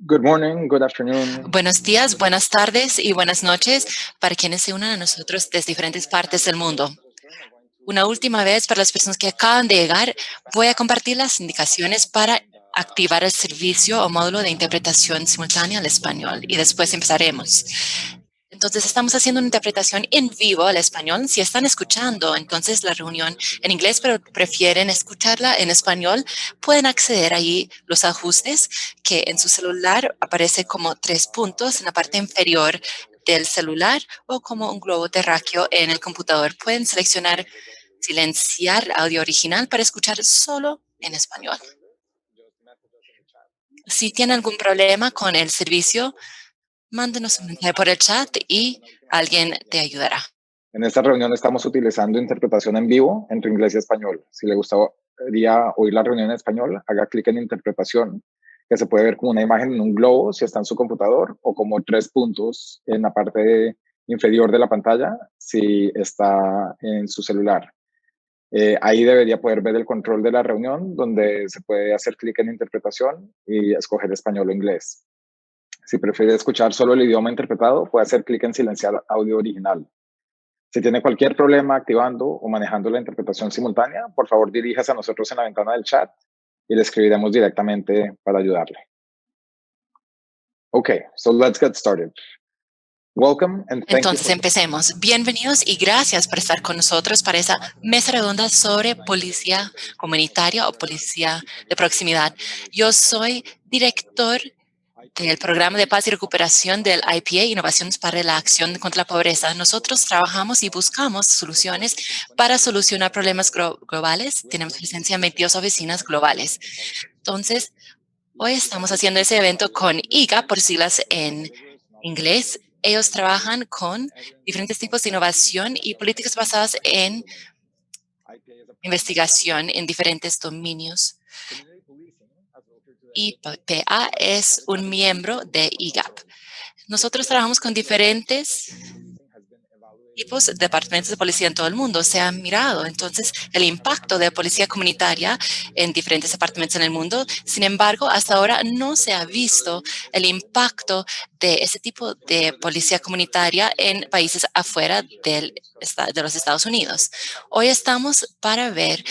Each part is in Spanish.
Good morning, good afternoon. Buenos días, buenas tardes y buenas noches para quienes se unan a nosotros desde diferentes partes del mundo. Una última vez para las personas que acaban de llegar, voy a compartir las indicaciones para activar el servicio o módulo de interpretación simultánea al español y después empezaremos. Entonces, estamos haciendo una interpretación en vivo al español. Si están escuchando, entonces la reunión en inglés, pero prefieren escucharla en español, pueden acceder ahí los ajustes que en su celular aparece como 3 puntos en la parte inferior del celular o como un globo terráqueo en el computador. Pueden seleccionar silenciar audio original para escuchar solo en español. Si tienen algún problema con el servicio, mándenos un mensaje por el chat y alguien te ayudará. En esta reunión estamos utilizando interpretación en vivo entre inglés y español. Si le gustaría oír la reunión en español, haga clic en interpretación, que se puede ver como una imagen en un globo si está en su computador o como 3 puntos en la parte inferior de la pantalla si está en su celular. Ahí debería poder ver el control de la reunión donde se puede hacer clic en interpretación y escoger español o inglés. Si prefiere escuchar solo el idioma interpretado, puede hacer clic en silenciar audio original. Si tiene cualquier problema activando o manejando la interpretación simultánea, por favor diríjase a nosotros en la ventana del chat y le escribiremos directamente para ayudarle. Okay, so let's get started. Welcome and thank you. Entonces empecemos. Bienvenidos y gracias por estar con nosotros para esa mesa redonda sobre policía comunitaria o policía de proximidad. Yo soy director del Programa de Paz y Recuperación del IPA, Innovaciones para la Acción contra la Pobreza. Nosotros trabajamos y buscamos soluciones para solucionar problemas globales. Tenemos presencia en 22 oficinas globales. Entonces, hoy estamos haciendo ese evento con IGA, por siglas en inglés. Ellos trabajan con diferentes tipos de innovación y políticas basadas en investigación en diferentes dominios. IPA es un miembro de IGAP. Nosotros trabajamos con diferentes tipos de departamentos de policía en todo el mundo. Se ha mirado entonces el impacto de policía comunitaria en diferentes departamentos en el mundo. Sin embargo, hasta ahora no se ha visto el impacto de ese tipo de policía comunitaria en países afuera de los Estados Unidos. Hoy estamos para ver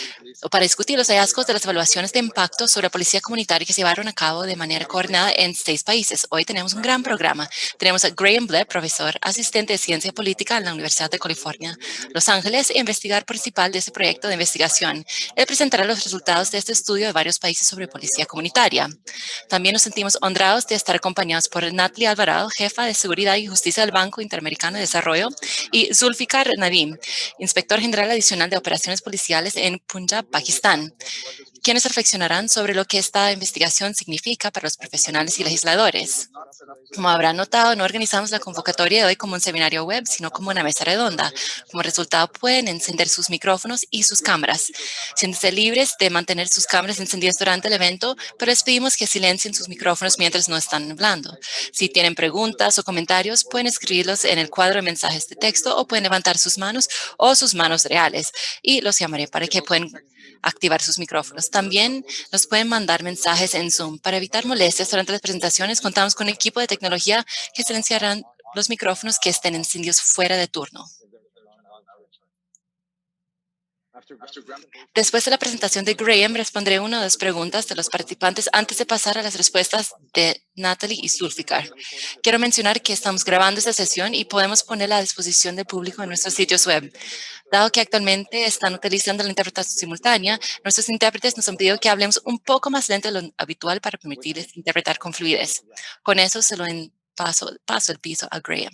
o para discutir los hallazgos de las evaluaciones de impacto sobre la policía comunitaria que se llevaron a cabo de manera coordinada en 6 países. Hoy tenemos un gran programa. Tenemos a Graham Blett, profesor asistente de ciencia política en la Universidad de California, Los Ángeles, e investigador principal de este proyecto de investigación. Él presentará los resultados de este estudio de varios países sobre policía comunitaria. También nos sentimos honrados de estar acompañados por Natalie Alvarado, jefa de Seguridad y Justicia del Banco Interamericano de Desarrollo, y Zulfikar Nadim, inspector general adicional de operaciones policiales en Punjab, Pakistán, quienes reflexionarán sobre lo que esta investigación significa para los profesionales y legisladores. Como habrán notado, no organizamos la convocatoria de hoy como un seminario web, sino como una mesa redonda. Como resultado, pueden encender sus micrófonos y sus cámaras. Siéntense libres de mantener sus cámaras encendidas durante el evento, pero les pedimos que silencien sus micrófonos mientras no están hablando. Si tienen preguntas o comentarios, pueden escribirlos en el cuadro de mensajes de texto o pueden levantar sus manos o sus manos reales y los llamaré para que puedan activar sus micrófonos. También nos pueden mandar mensajes en Zoom. Para evitar molestias durante las presentaciones, contamos con un equipo de tecnología que silenciarán los micrófonos que estén encendidos fuera de turno. Después de la presentación de Graham, responderé una de las preguntas de los participantes antes de pasar a las respuestas de Natalie y Zulfikar. Quiero mencionar que estamos grabando esta sesión y podemos ponerla a disposición del público en nuestros sitios web. Dado que actualmente están utilizando la interpretación simultánea, nuestros intérpretes nos han pedido que hablemos un poco más lento de lo habitual para permitirles interpretar con fluidez. Con eso se lo paso el piso a Graham.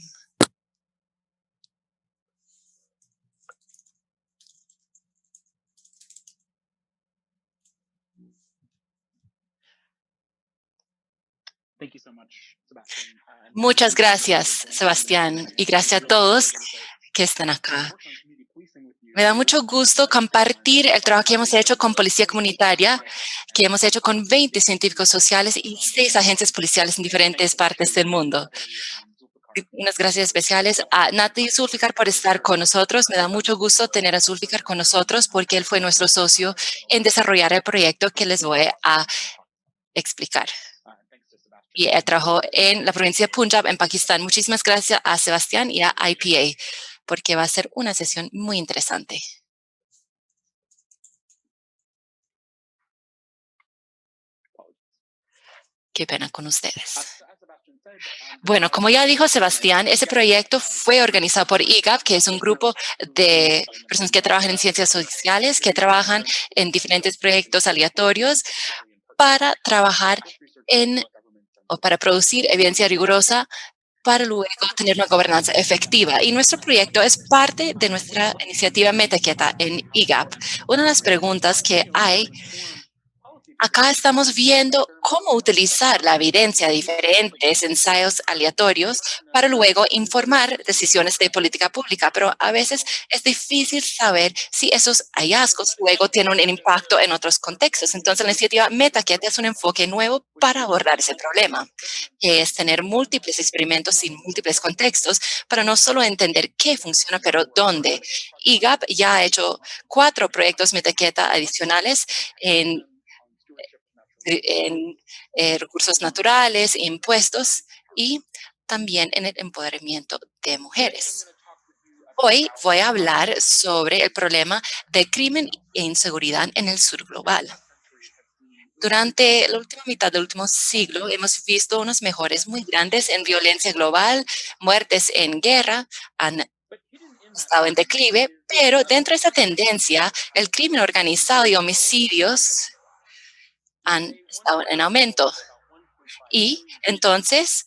Muchas gracias, Sebastián, y gracias a todos que están acá. Me da mucho gusto compartir el trabajo que hemos hecho con Policía Comunitaria, que hemos hecho con 20 científicos sociales y 6 agentes policiales en diferentes partes del mundo. Unas gracias especiales a Natalie y Zulfikar por estar con nosotros. Me da mucho gusto tener a Zulfikar con nosotros porque él fue nuestro socio en desarrollar el proyecto que les voy a explicar. y trabajó en la provincia de Punjab, en Pakistán. Muchísimas gracias a Sebastián y a IPA, porque va a ser una sesión muy interesante. Qué pena con ustedes. Bueno, como ya dijo Sebastián, ese proyecto fue organizado por IGAP, que es un grupo de personas que trabajan en ciencias sociales, que trabajan en diferentes proyectos aleatorios para trabajar en o para producir evidencia rigurosa para luego tener una gobernanza efectiva. Y nuestro proyecto es parte de nuestra iniciativa Metaqueta en IGAP. Una de las preguntas que hay acá estamos viendo cómo utilizar la evidencia de diferentes ensayos aleatorios para luego informar decisiones de política pública, pero a veces es difícil saber si esos hallazgos luego tienen un impacto en otros contextos. Entonces, la iniciativa MetaKit es un enfoque nuevo para abordar ese problema, que es tener múltiples experimentos en múltiples contextos para no solo entender qué funciona, pero dónde. IGAP ya ha hecho 4 proyectos MetaKit adicionales en recursos naturales, impuestos y también en el empoderamiento de mujeres. Hoy voy a hablar sobre el problema de crimen e inseguridad en el sur global. Durante la última mitad del último siglo hemos visto unos mejores muy grandes en violencia global, muertes en guerra han estado en declive, pero dentro de esa tendencia, el crimen organizado y homicidios han estado en aumento. Y entonces,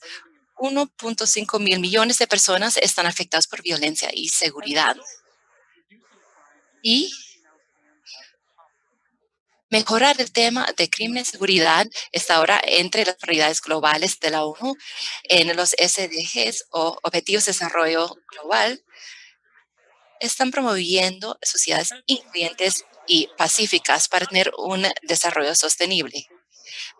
1.5 mil millones de personas están afectadas por violencia y seguridad. Y mejorar el tema de crimen y seguridad está ahora entre las prioridades globales de la ONU en los SDGs o Objetivos de Desarrollo Global. Están promoviendo sociedades incluyentes y pacíficas para tener un desarrollo sostenible.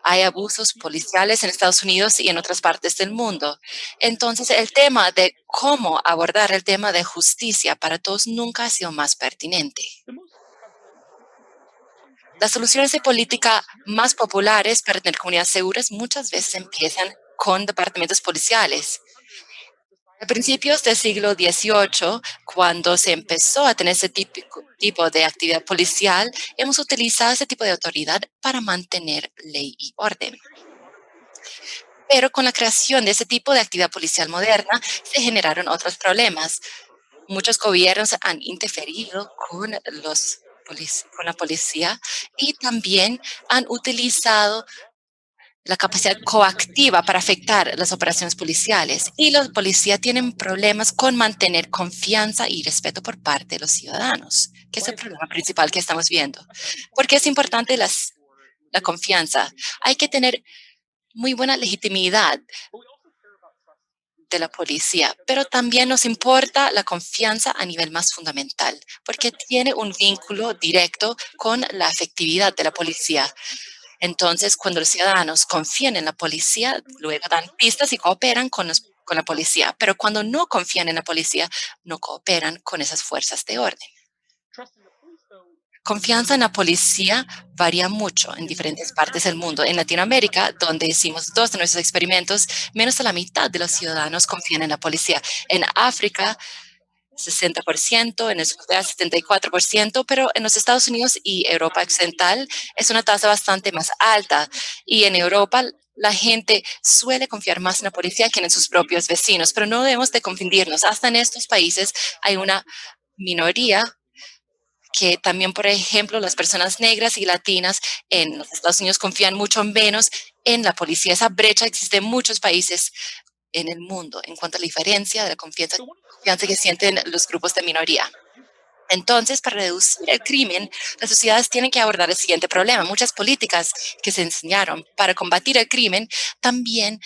Hay abusos policiales en Estados Unidos y en otras partes del mundo. Entonces, el tema de cómo abordar el tema de justicia para todos nunca ha sido más pertinente. Las soluciones de política más populares para tener comunidades seguras muchas veces empiezan con departamentos policiales. A principios del siglo XVIII, cuando se empezó a tener ese tipo de actividad policial, hemos utilizado ese tipo de autoridad para mantener ley y orden. Pero con la creación de ese tipo de actividad policial moderna, se generaron otros problemas. Muchos gobiernos han interferido con con la policía y también han utilizado la capacidad coactiva para afectar las operaciones policiales. Y los policías tienen problemas con mantener confianza y respeto por parte de los ciudadanos, que es el problema principal que estamos viendo. Porque es importante la confianza. Hay que tener muy buena legitimidad de la policía, pero también nos importa la confianza a nivel más fundamental, porque tiene un vínculo directo con la efectividad de la policía. Entonces, cuando los ciudadanos confían en la policía, luego dan pistas y cooperan con la policía, pero cuando no confían en la policía, no cooperan con esas fuerzas de orden. Confianza en la policía varía mucho en diferentes partes del mundo. En Latinoamérica, donde hicimos 2 de nuestros experimentos, menos de la mitad de los ciudadanos confían en la policía. En África, 60%, en el sur 74%, pero en los Estados Unidos y Europa Occidental es una tasa bastante más alta. Y en Europa la gente suele confiar más en la policía que en sus propios vecinos, pero no debemos de confundirnos. Hasta en estos países hay una minoría que también, por ejemplo, las personas negras y latinas en los Estados Unidos confían mucho menos en la policía. Esa brecha existe en muchos países en el mundo en cuanto a la diferencia de la confianza que sienten los grupos de minoría. Entonces, para reducir el crimen, las sociedades tienen que abordar el siguiente problema. Muchas políticas que se enseñaron para combatir el crimen también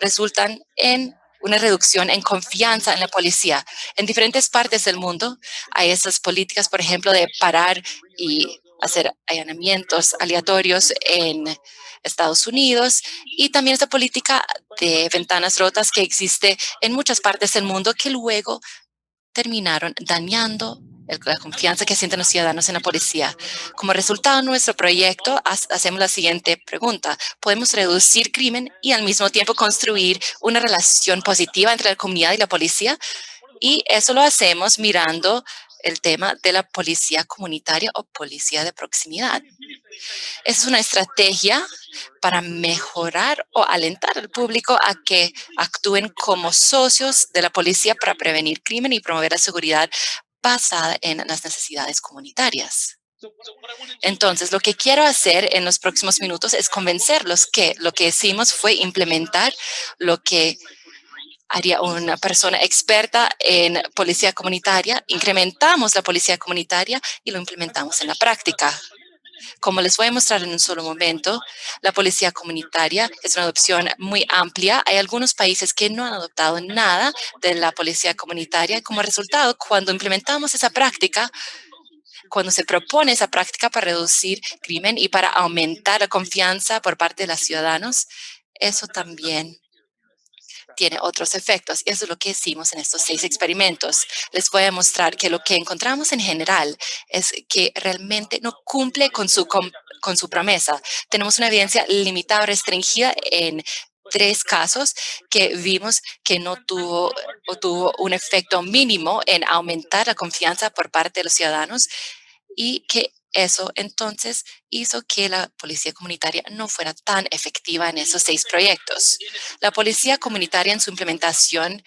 resultan en una reducción en confianza en la policía. En diferentes partes del mundo hay estas políticas, por ejemplo, de parar y hacer allanamientos aleatorios en Estados Unidos y también esta política de ventanas rotas que existe en muchas partes del mundo que luego terminaron dañando la confianza que sienten los ciudadanos en la policía. Como resultado de nuestro proyecto, hacemos la siguiente pregunta. ¿Podemos reducir crimen y al mismo tiempo construir una relación positiva entre la comunidad y la policía? Y eso lo hacemos mirando el tema de la policía comunitaria o policía de proximidad. Es una estrategia para mejorar o alentar al público a que actúen como socios de la policía para prevenir crimen y promover la seguridad basada en las necesidades comunitarias. Entonces, lo que quiero hacer en los próximos minutos es convencerlos que lo que hicimos fue implementar lo que haría una persona experta en policía comunitaria, incrementamos la policía comunitaria y lo implementamos en la práctica. Como les voy a mostrar en un solo momento, la policía comunitaria es una adopción muy amplia. Hay algunos países que no han adoptado nada de la policía comunitaria. Como resultado, cuando implementamos esa práctica, cuando se propone esa práctica para reducir crimen y para aumentar la confianza por parte de los ciudadanos, eso también tiene otros efectos. Y eso es lo que hicimos en estos 6 experimentos. Les voy a mostrar que lo que encontramos en general es que realmente no cumple con su promesa. Tenemos una evidencia limitada o restringida en 3 casos que vimos que no tuvo o tuvo un efecto mínimo en aumentar la confianza por parte de los ciudadanos y que eso entonces hizo que la policía comunitaria no fuera tan efectiva en esos 6 proyectos. La policía comunitaria en su implementación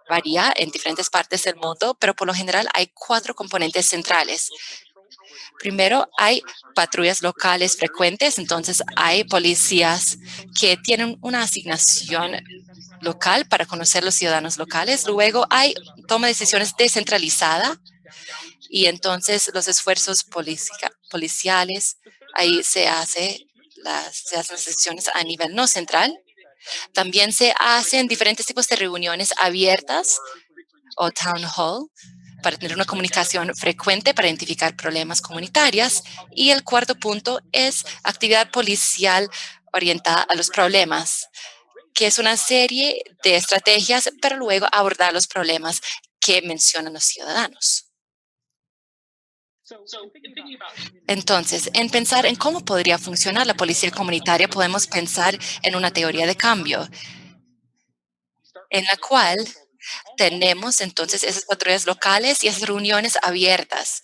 varía en diferentes partes del mundo, pero por lo general hay 4 componentes centrales. Primero, hay patrullas locales frecuentes, entonces hay policías que tienen una asignación local para conocer los ciudadanos locales. Luego hay toma de decisiones descentralizada y entonces los esfuerzos policiales, ahí se hacen las decisiones a nivel no central. También se hacen diferentes tipos de reuniones abiertas o town hall para tener una comunicación frecuente para identificar problemas comunitarias. Y el cuarto punto es actividad policial orientada a los problemas, que es una serie de estrategias para luego abordar los problemas que mencionan los ciudadanos. Entonces, en pensar en cómo podría funcionar la policía comunitaria, podemos pensar en una teoría de cambio, en la cual tenemos entonces esas patrullas locales y esas reuniones abiertas.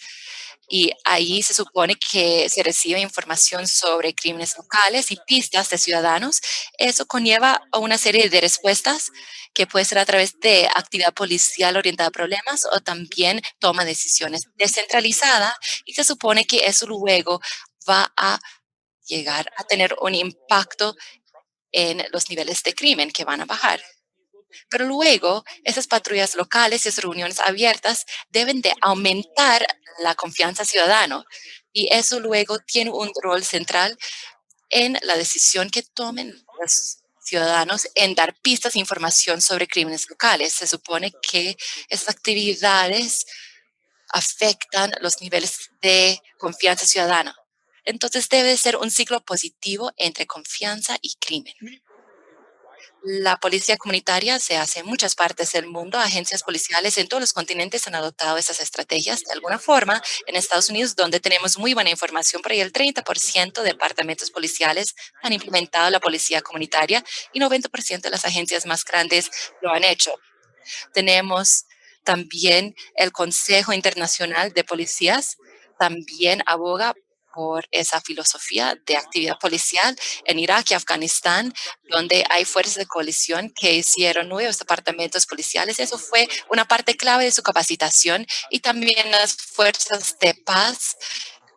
Y ahí se supone que se recibe información sobre crímenes locales y pistas de ciudadanos. Eso conlleva a una serie de respuestas que puede ser a través de actividad policial orientada a problemas o también toma de decisiones descentralizada. Y se supone que eso luego va a llegar a tener un impacto en los niveles de crimen que van a bajar. Pero luego, esas patrullas locales y esas reuniones abiertas deben de aumentar la confianza ciudadana y eso luego tiene un rol central en la decisión que tomen los ciudadanos en dar pistas e información sobre crímenes locales. Se supone que esas actividades afectan los niveles de confianza ciudadana. Entonces debe ser un ciclo positivo entre confianza y crimen. La policía comunitaria se hace en muchas partes del mundo. Agencias policiales en todos los continentes han adoptado esas estrategias de alguna forma. En Estados Unidos, donde tenemos muy buena información, por ahí el 30% de departamentos policiales han implementado la policía comunitaria y 90% de las agencias más grandes lo han hecho. Tenemos también el Consejo Internacional de Policías, también aboga por esa filosofía de actividad policial en Irak y Afganistán, donde hay fuerzas de coalición que hicieron nuevos departamentos policiales. Eso fue una parte clave de su capacitación y también las fuerzas de paz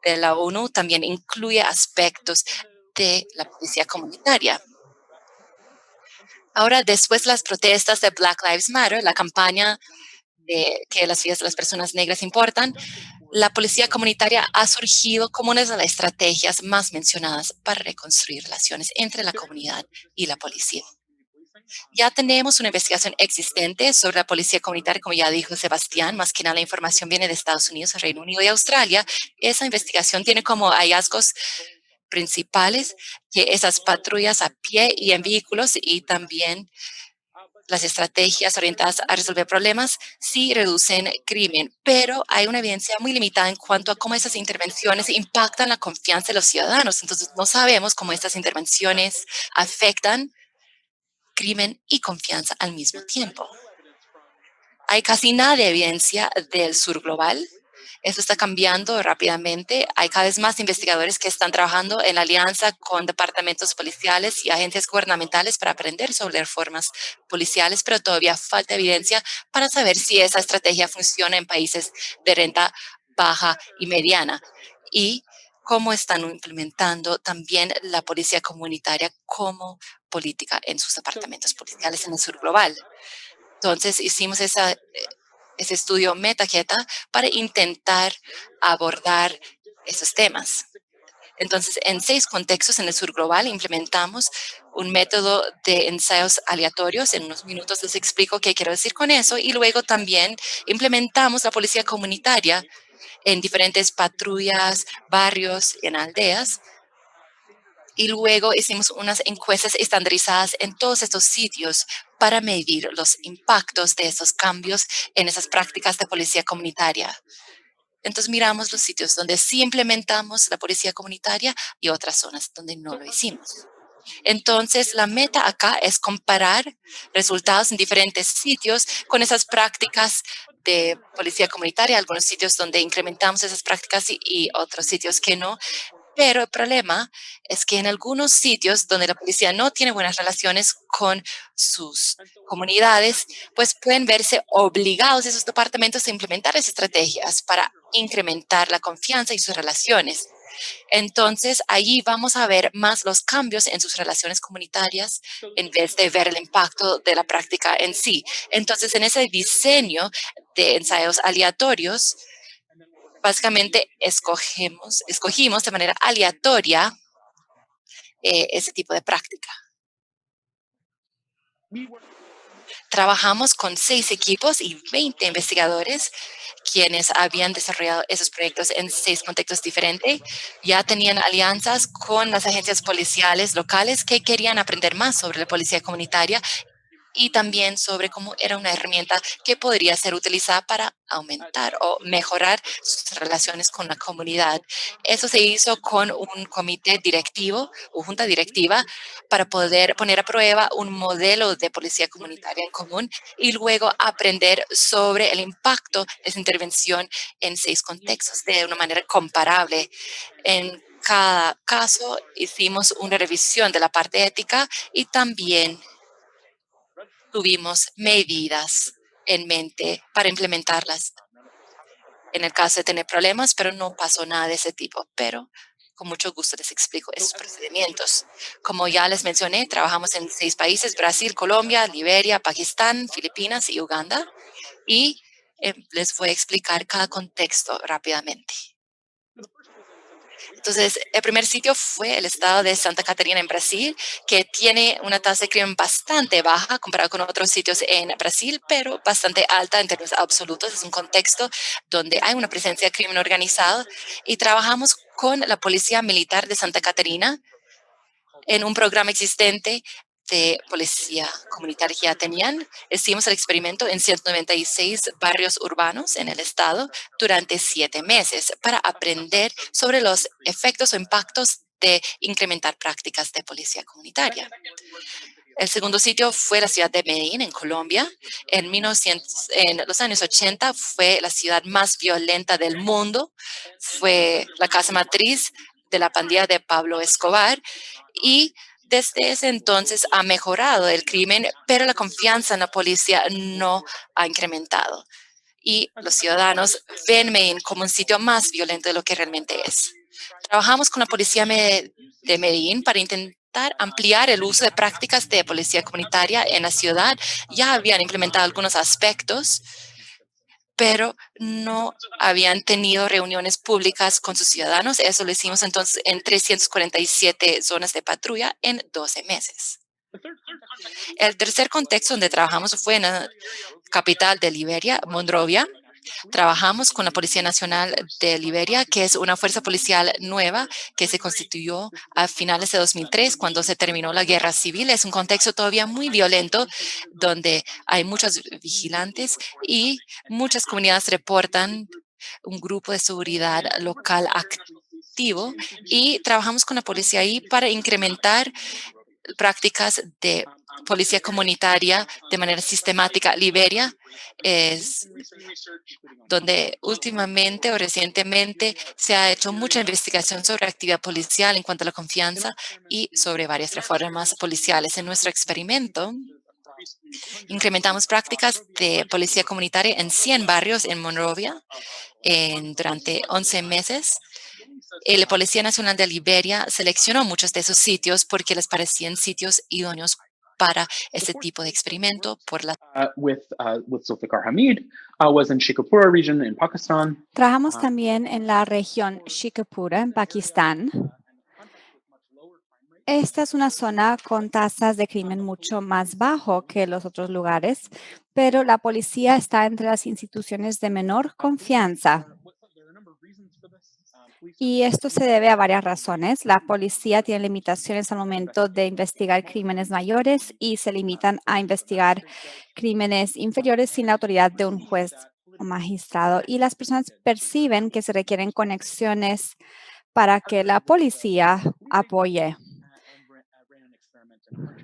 de la ONU también incluye aspectos de la policía comunitaria. Ahora, después de las protestas de Black Lives Matter, la campaña de que las vidas de las personas negras importan, la policía comunitaria ha surgido como una de las estrategias más mencionadas para reconstruir relaciones entre la comunidad y la policía. Ya tenemos una investigación existente sobre la policía comunitaria, como ya dijo Sebastián, más que nada la información viene de Estados Unidos, Reino Unido y Australia. Esa investigación tiene como hallazgos principales que esas patrullas a pie y en vehículos y también Las estrategias orientadas a resolver problemas sí reducen crimen, pero hay una evidencia muy limitada en cuanto a cómo esas intervenciones impactan la confianza de los ciudadanos. Entonces, no sabemos cómo estas intervenciones afectan crimen y confianza al mismo tiempo. Hay casi nada de evidencia del sur global. Esto está cambiando rápidamente. Hay cada vez más investigadores que están trabajando en alianza con departamentos policiales y agencias gubernamentales para aprender sobre reformas policiales, pero todavía falta evidencia para saber si esa estrategia funciona en países de renta baja y mediana y cómo están implementando también la policía comunitaria como política en sus departamentos policiales en el sur global. Entonces hicimos ese estudio Metaqueta para intentar abordar esos temas. Entonces, en 6 contextos en el sur global implementamos un método de ensayos aleatorios. En unos minutos les explico qué quiero decir con eso. Y luego también implementamos la policía comunitaria en diferentes patrullas, barrios, en aldeas. Y luego hicimos unas encuestas estandarizadas en todos estos sitios para medir los impactos de esos cambios en esas prácticas de policía comunitaria. Entonces miramos los sitios donde sí implementamos la policía comunitaria y otras zonas donde no lo hicimos. Entonces, la meta acá es comparar resultados en diferentes sitios con esas prácticas de policía comunitaria, algunos sitios donde incrementamos esas prácticas y otros sitios que no, pero el problema es que en algunos sitios donde la policía no tiene buenas relaciones con sus comunidades, pues pueden verse obligados esos departamentos a implementar esas estrategias para incrementar la confianza y sus relaciones. Entonces, allí vamos a ver más los cambios en sus relaciones comunitarias en vez de ver el impacto de la práctica en sí. Entonces, en ese diseño de ensayos aleatorios, básicamente escogimos de manera aleatoria ese tipo de práctica. Trabajamos con 6 equipos y 20 investigadores quienes habían desarrollado esos proyectos en 6 contextos diferentes. Ya tenían alianzas con las agencias policiales locales que querían aprender más sobre la policía comunitaria y también sobre cómo era una herramienta que podría ser utilizada para aumentar o mejorar sus relaciones con la comunidad. Eso se hizo con un comité directivo o junta directiva para poder poner a prueba un modelo de policía comunitaria en común y luego aprender sobre el impacto de esa intervención en 6 contextos de una manera comparable. En cada caso hicimos una revisión de la parte ética y también tuvimos medidas en mente para implementarlas en el caso de tener problemas, pero no pasó nada de ese tipo. Pero con mucho gusto les explico esos procedimientos. Como ya les mencioné, trabajamos en 6 países: Brasil, Colombia, Liberia, Pakistán, Filipinas y Uganda. Y les voy a explicar cada contexto rápidamente. Entonces, el primer sitio fue el estado de Santa Catarina en Brasil, que tiene una tasa de crimen bastante baja comparado con otros sitios en Brasil, pero bastante alta en términos absolutos. Es un contexto donde hay una presencia de crimen organizado y trabajamos con la Policía Militar de Santa Catarina en un programa existente de policía comunitaria que ya tenían. Hicimos el experimento en 196 barrios urbanos en el estado durante 7 meses para aprender sobre los efectos o impactos de incrementar prácticas de policía comunitaria. El segundo sitio fue la ciudad de Medellín, en Colombia. En los años 80 fue la ciudad más violenta del mundo. Fue la casa matriz de la pandilla de Pablo Escobar y desde ese entonces ha mejorado el crimen, pero la confianza en la policía no ha incrementado. Y los ciudadanos ven Medellín como un sitio más violento de lo que realmente es. Trabajamos con la policía de Medellín para intentar ampliar el uso de prácticas de policía comunitaria en la ciudad. Ya habían implementado algunos aspectos, pero no habían tenido reuniones públicas con sus ciudadanos. Eso lo hicimos entonces en 347 zonas de patrulla en 12 meses. El tercer contexto donde trabajamos fue en la capital de Liberia, Monrovia. Trabajamos con la Policía Nacional de Liberia, que es una fuerza policial nueva que se constituyó a finales de 2003, cuando se terminó la guerra civil. Es un contexto todavía muy violento, donde hay muchos vigilantes y muchas comunidades reportan un grupo de seguridad local activo, y trabajamos con la policía ahí para incrementar prácticas de policía comunitaria de manera sistemática. Liberia es donde últimamente o recientemente se ha hecho mucha investigación sobre actividad policial en cuanto a la confianza y sobre varias reformas policiales. En nuestro experimento, incrementamos prácticas de policía comunitaria en 100 barrios en Monrovia durante 11 meses. La Policía Nacional de Liberia seleccionó muchos de esos sitios porque les parecían sitios idóneos para este tipo de experimento por la with Zulfikar Hamid was in Sheikhupura region in Pakistan. Trabajamos también en la región Sheikhupura, en Pakistán. Esta es una zona con tasas de crimen mucho más bajo que los otros lugares, pero la policía está entre las instituciones de menor confianza. Y esto se debe a varias razones. La policía tiene limitaciones al momento de investigar crímenes mayores y se limitan a investigar crímenes inferiores sin la autoridad de un juez o magistrado. Y las personas perciben que se requieren conexiones para que la policía apoye.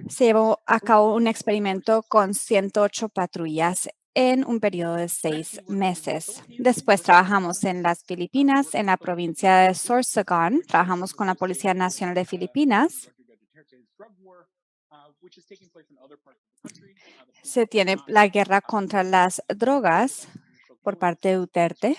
Se llevó a cabo un experimento con 108 patrullas en un periodo de 6 meses. Después trabajamos en las Filipinas, en la provincia de Sorsogon. Trabajamos con la Policía Nacional de Filipinas. Se tiene la guerra contra las drogas por parte de Duterte.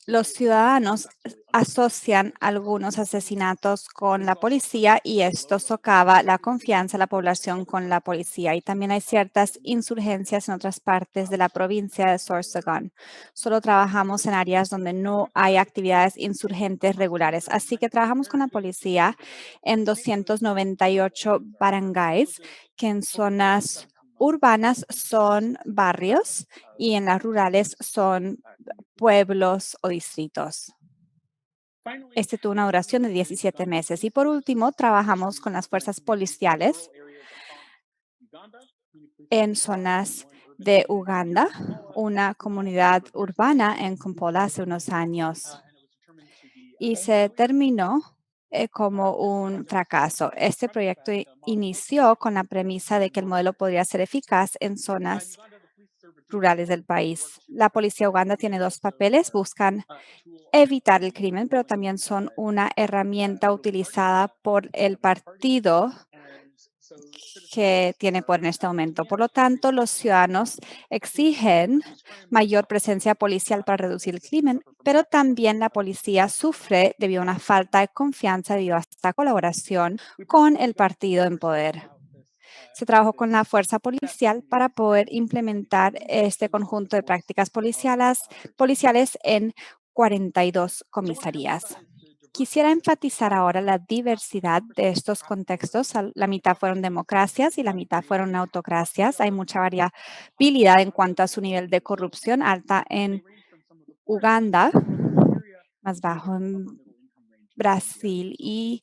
Los ciudadanos asocian algunos asesinatos con la policía y esto socava la confianza de la población con la policía. Y también hay ciertas insurgencias en otras partes de la provincia de Sorsogon. Solo trabajamos en áreas donde no hay actividades insurgentes regulares. Así que trabajamos con la policía en 298 barangays, que en zonas urbanas son barrios y en las rurales son pueblos o distritos. Este tuvo una duración de 17 meses. Y por último, trabajamos con las fuerzas policiales en zonas de Uganda, una comunidad urbana en Kampala hace unos años. Y se terminó como un fracaso. Este proyecto inició con la premisa de que el modelo podría ser eficaz en zonas rurales del país. La policía Uganda tiene dos papeles: buscan evitar el crimen, pero también son una herramienta utilizada por el partido que tiene poder en este momento. Por lo tanto, los ciudadanos exigen mayor presencia policial para reducir el crimen, pero también la policía sufre debido a una falta de confianza debido a esta colaboración con el partido en poder. Se trabajó con la fuerza policial para poder implementar este conjunto de prácticas policiales en 42 comisarías. Quisiera enfatizar ahora la diversidad de estos contextos. La mitad fueron democracias y la mitad fueron autocracias. Hay mucha variabilidad en cuanto a su nivel de corrupción, alta en Uganda, más bajo en Brasil, y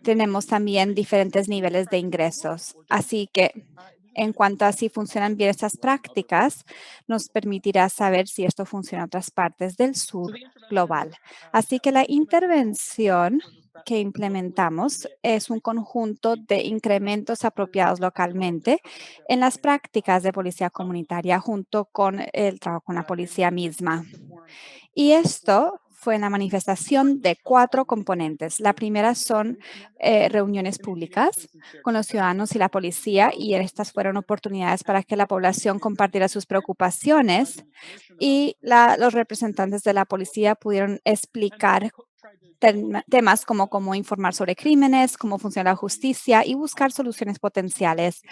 tenemos también diferentes niveles de ingresos. Así que en cuanto a si funcionan bien estas prácticas, nos permitirá saber si esto funciona en otras partes del sur global. Así que la intervención que implementamos es un conjunto de incrementos apropiados localmente en las prácticas de policía comunitaria junto con el trabajo con la policía misma. Y esto fue una manifestación de 4 componentes. La primera son reuniones públicas con los ciudadanos y la policía, y estas fueron oportunidades para que la población compartiera sus preocupaciones y los representantes de la policía pudieron explicar temas como cómo informar sobre crímenes, cómo funciona la justicia y buscar soluciones potenciales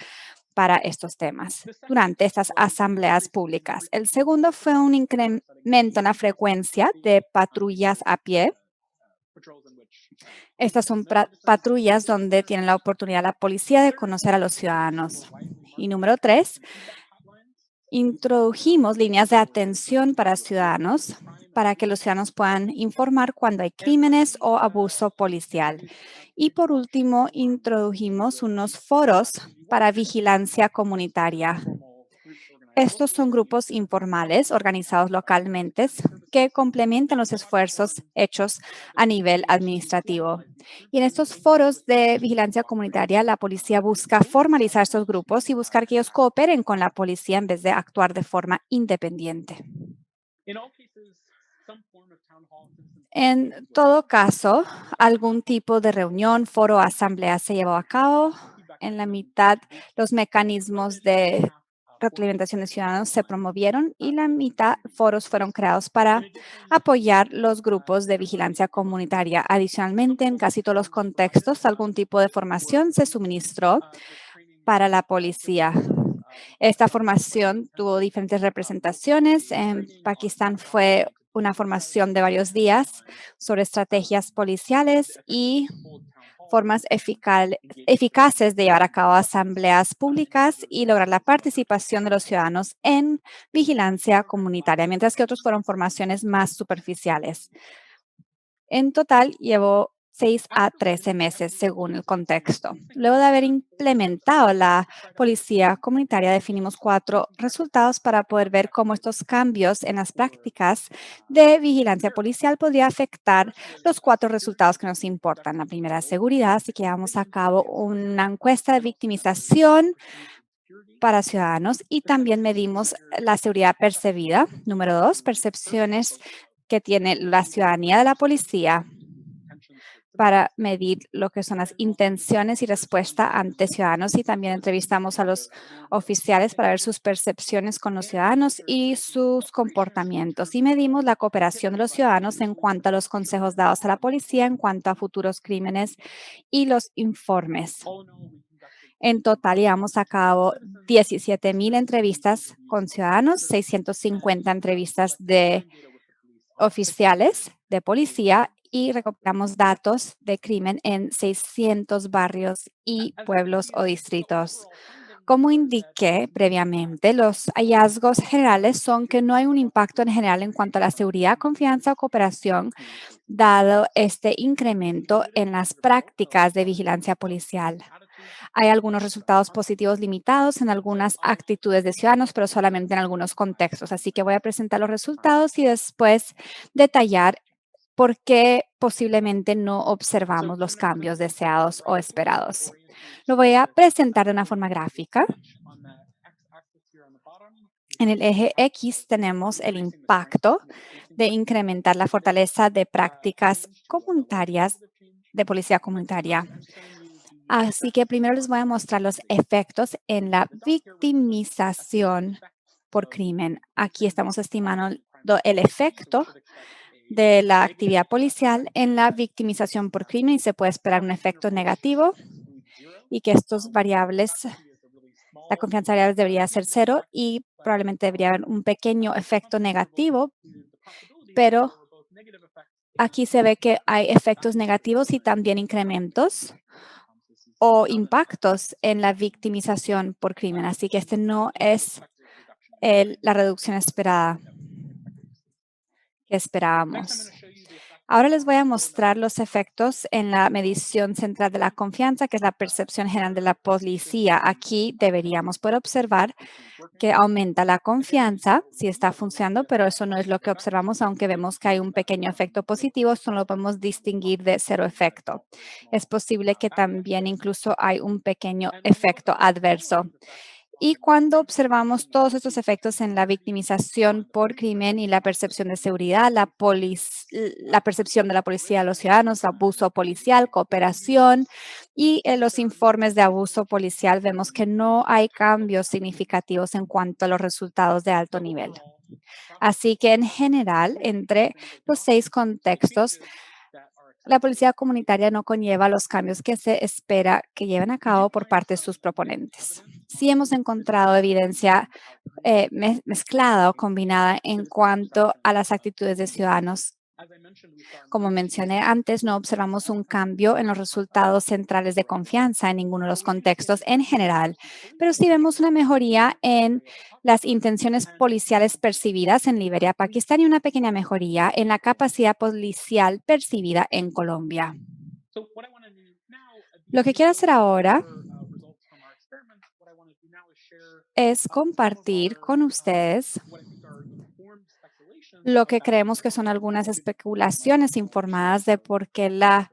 para estos temas durante estas asambleas públicas. El segundo fue un incremento en la frecuencia de patrullas a pie. Estas son patrullas donde tiene la oportunidad la policía de conocer a los ciudadanos. Y número 3, Introdujimos líneas de atención para ciudadanos para que los ciudadanos puedan informar cuando hay crímenes o abuso policial. Y por último, introdujimos unos foros para vigilancia comunitaria. Estos son grupos informales organizados localmente que complementan los esfuerzos hechos a nivel administrativo. Y en estos foros de vigilancia comunitaria, la policía busca formalizar estos grupos y buscar que ellos cooperen con la policía en vez de actuar de forma independiente. En todo caso, algún tipo de reunión, foro o asamblea se llevó a cabo. En la mitad, los mecanismos de retroalimentación de ciudadanos se promovieron y la mitad foros fueron creados para apoyar los grupos de vigilancia comunitaria. Adicionalmente, en casi todos los contextos, algún tipo de formación se suministró para la policía. Esta formación tuvo diferentes representaciones. En Pakistán fue una formación de varios días sobre estrategias policiales y formas eficaces de llevar a cabo asambleas públicas y lograr la participación de los ciudadanos en vigilancia comunitaria, mientras que otros fueron formaciones más superficiales. En total, llevó 6 a 13 meses según el contexto. Luego de haber implementado la policía comunitaria, definimos 4 resultados para poder ver cómo estos cambios en las prácticas de vigilancia policial podría afectar los 4 resultados que nos importan. La primera, seguridad, así que llevamos a cabo una encuesta de victimización para ciudadanos y también medimos la seguridad percibida. Número 2, percepciones que tiene la ciudadanía de la policía para medir lo que son las intenciones y respuesta ante ciudadanos, y también entrevistamos a los oficiales para ver sus percepciones con los ciudadanos y sus comportamientos. Y medimos la cooperación de los ciudadanos en cuanto a los consejos dados a la policía, en cuanto a futuros crímenes y los informes. En total, llevamos a cabo 17,000 entrevistas con ciudadanos, 650 entrevistas de oficiales de policía y recopilamos datos de crimen en 600 barrios y pueblos o distritos. Como indiqué previamente, los hallazgos generales son que no hay un impacto en general en cuanto a la seguridad, confianza o cooperación, dado este incremento en las prácticas de vigilancia policial. Hay algunos resultados positivos limitados en algunas actitudes de ciudadanos, pero solamente en algunos contextos. Así que voy a presentar los resultados y después detallar por qué posiblemente no observamos los cambios deseados o esperados. Lo voy a presentar de una forma gráfica. En el eje X tenemos el impacto de incrementar la fortaleza de prácticas comunitarias de policía comunitaria. Así que primero les voy a mostrar los efectos en la victimización por crimen. Aquí estamos estimando el efecto de la actividad policial en la victimización por crimen y se puede esperar un efecto negativo y que estos variables, la confianza variable debería ser 0 y probablemente debería haber un pequeño efecto negativo, pero aquí se ve que hay efectos negativos y también incrementos o impactos en la victimización por crimen. Así que este no es la reducción esperada que esperábamos. Ahora les voy a mostrar los efectos en la medición central de la confianza, que es la percepción general de la policía. Aquí deberíamos poder observar que aumenta la confianza, si está funcionando, pero eso no es lo que observamos, aunque vemos que hay un pequeño efecto positivo, solo lo podemos distinguir de 0 efecto. Es posible que también incluso hay un pequeño efecto adverso. Y cuando observamos todos estos efectos en la victimización por crimen y la percepción de seguridad, la percepción de la policía a los ciudadanos, abuso policial, cooperación y los informes de abuso policial, vemos que no hay cambios significativos en cuanto a los resultados de alto nivel. Así que en general, entre los 6 contextos, la policía comunitaria no conlleva los cambios que se espera que lleven a cabo por parte de sus proponentes. Sí hemos encontrado evidencia mezclada o combinada en cuanto a las actitudes de ciudadanos Como mencioné antes, no observamos un cambio en los resultados centrales de confianza en ninguno de los contextos en general, pero sí vemos una mejoría en las intenciones policiales percibidas en Liberia, Pakistán y una pequeña mejoría en la capacidad policial percibida en Colombia. Lo que quiero hacer ahora es compartir con ustedes lo que creemos que son algunas especulaciones informadas de por qué la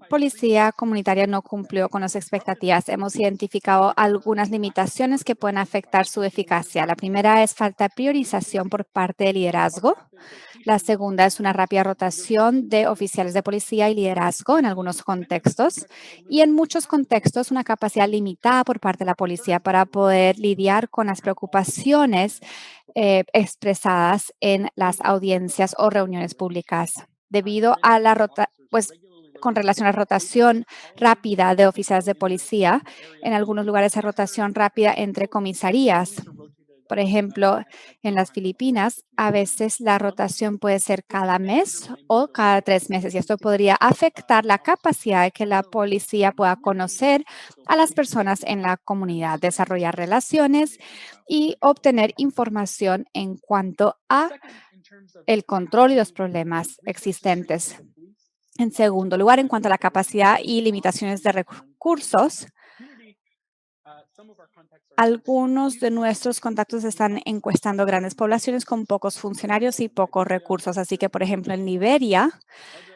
policía comunitaria no cumplió con las expectativas. Hemos identificado algunas limitaciones que pueden afectar su eficacia. La primera es falta de priorización por parte del liderazgo. La segunda es una rápida rotación de oficiales de policía y liderazgo en algunos contextos. Y en muchos contextos, una capacidad limitada por parte de la policía para poder lidiar con las preocupaciones expresadas en las audiencias o reuniones públicas. Debido a con relación a rotación rápida de oficiales de policía, en algunos lugares hay rotación rápida entre comisarías. Por ejemplo, en las Filipinas, a veces la rotación puede ser cada mes o cada 3 meses y esto podría afectar la capacidad de que la policía pueda conocer a las personas en la comunidad, desarrollar relaciones y obtener información en cuanto a el control y los problemas existentes. En segundo lugar, en cuanto a la capacidad y limitaciones de recursos, algunos de nuestros contactos están encuestando grandes poblaciones con pocos funcionarios y pocos recursos. Así que, por ejemplo, en Liberia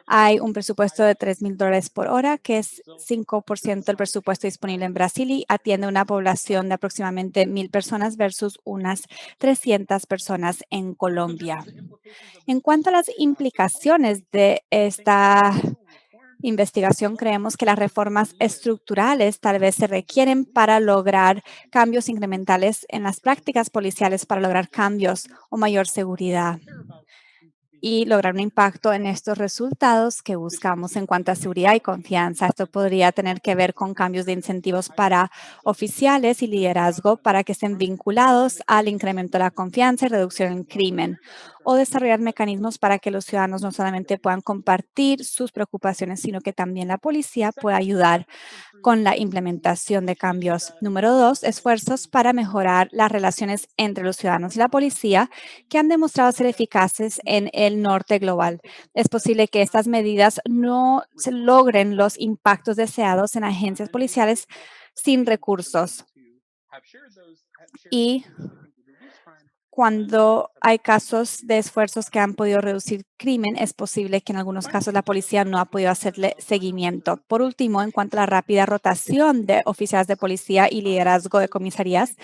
hay un presupuesto de $3,000 por hora, que es 5% del presupuesto disponible en Brasil y atiende una población de aproximadamente 1,000 personas versus unas 300 personas en Colombia. En cuanto a las implicaciones de esta investigación, creemos que las reformas estructurales tal vez se requieren para lograr cambios incrementales en las prácticas policiales para lograr cambios o mayor seguridad y lograr un impacto en estos resultados que buscamos en cuanto a seguridad y confianza. Esto podría tener que ver con cambios de incentivos para oficiales y liderazgo para que estén vinculados al incremento de la confianza y reducción en crimen, o desarrollar mecanismos para que los ciudadanos no solamente puedan compartir sus preocupaciones, sino que también la policía pueda ayudar con la implementación de cambios. Número 2, esfuerzos para mejorar las relaciones entre los ciudadanos y la policía que han demostrado ser eficaces en el norte global. Es posible que estas medidas no se logren los impactos deseados en agencias policiales sin recursos. Y cuando hay casos de esfuerzos que han podido reducir crimen, es posible que en algunos casos la policía no ha podido hacerle seguimiento. Por último, en cuanto a la rápida rotación de oficiales de policía y liderazgo de comisarías,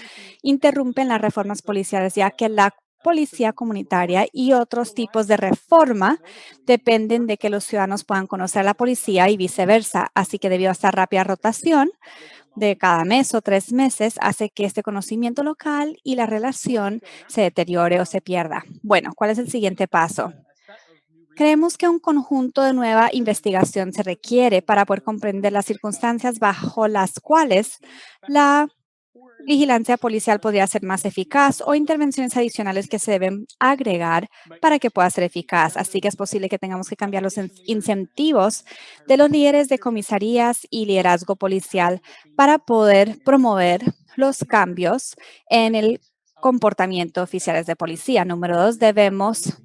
interrumpen las reformas policiales, ya que la policía comunitaria y otros tipos de reforma dependen de que los ciudadanos puedan conocer a la policía y viceversa. Así que debido a esta rápida rotación de cada mes o 3 meses, hace que este conocimiento local y la relación se deteriore o se pierda. Bueno, ¿cuál es el siguiente paso? Creemos que un conjunto de nueva investigación se requiere para poder comprender las circunstancias bajo las cuales la vigilancia policial podría ser más eficaz o intervenciones adicionales que se deben agregar para que pueda ser eficaz. Así que es posible que tengamos que cambiar los incentivos de los líderes de comisarías y liderazgo policial para poder promover los cambios en el comportamiento de oficiales de policía. Número 2, debemos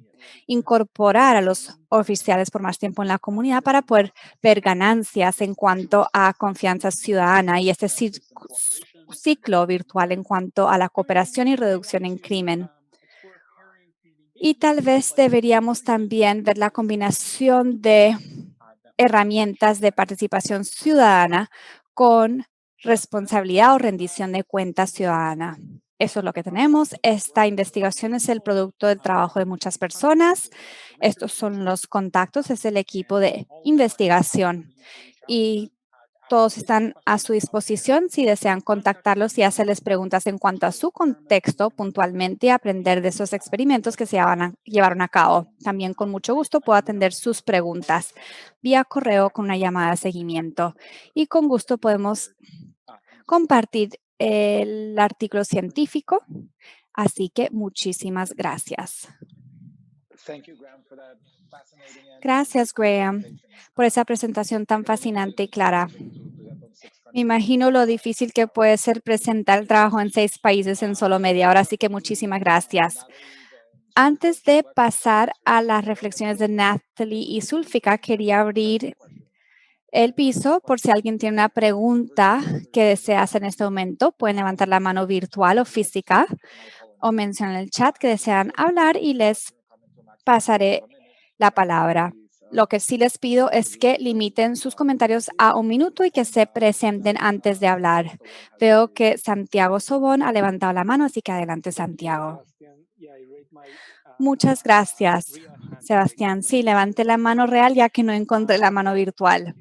incorporar a los oficiales por más tiempo en la comunidad para poder ver ganancias en cuanto a confianza ciudadana y este ciclo virtual en cuanto a la cooperación y reducción en crimen. Y tal vez deberíamos también ver la combinación de herramientas de participación ciudadana con responsabilidad o rendición de cuentas ciudadana. Eso es lo que tenemos. Esta investigación es el producto del trabajo de muchas personas. Estos son los contactos, es el equipo de investigación. Y todos están a su disposición si desean contactarlos y hacerles preguntas en cuanto a su contexto puntualmente y aprender de esos experimentos que se llevaron a cabo. También con mucho gusto puedo atender sus preguntas vía correo con una llamada de seguimiento. Y con gusto podemos compartir el artículo científico. Así que muchísimas gracias. Gracias, Graham, por esa presentación tan fascinante y clara. Me imagino lo difícil que puede ser presentar el trabajo en 6 países en solo media hora, así que muchísimas gracias. Antes de pasar a las reflexiones de Natalie y Zulfika, quería abrir el piso por si alguien tiene una pregunta que desea hacer en este momento. Pueden levantar la mano virtual o física o mencionar en el chat que desean hablar y les pasaré la palabra. Lo que sí les pido es que limiten sus comentarios a 1 minuto y que se presenten antes de hablar. Veo que Santiago Sobón ha levantado la mano, así que adelante, Santiago. Muchas gracias, Sebastián. Sí, levanté la mano real ya que no encontré la mano virtual.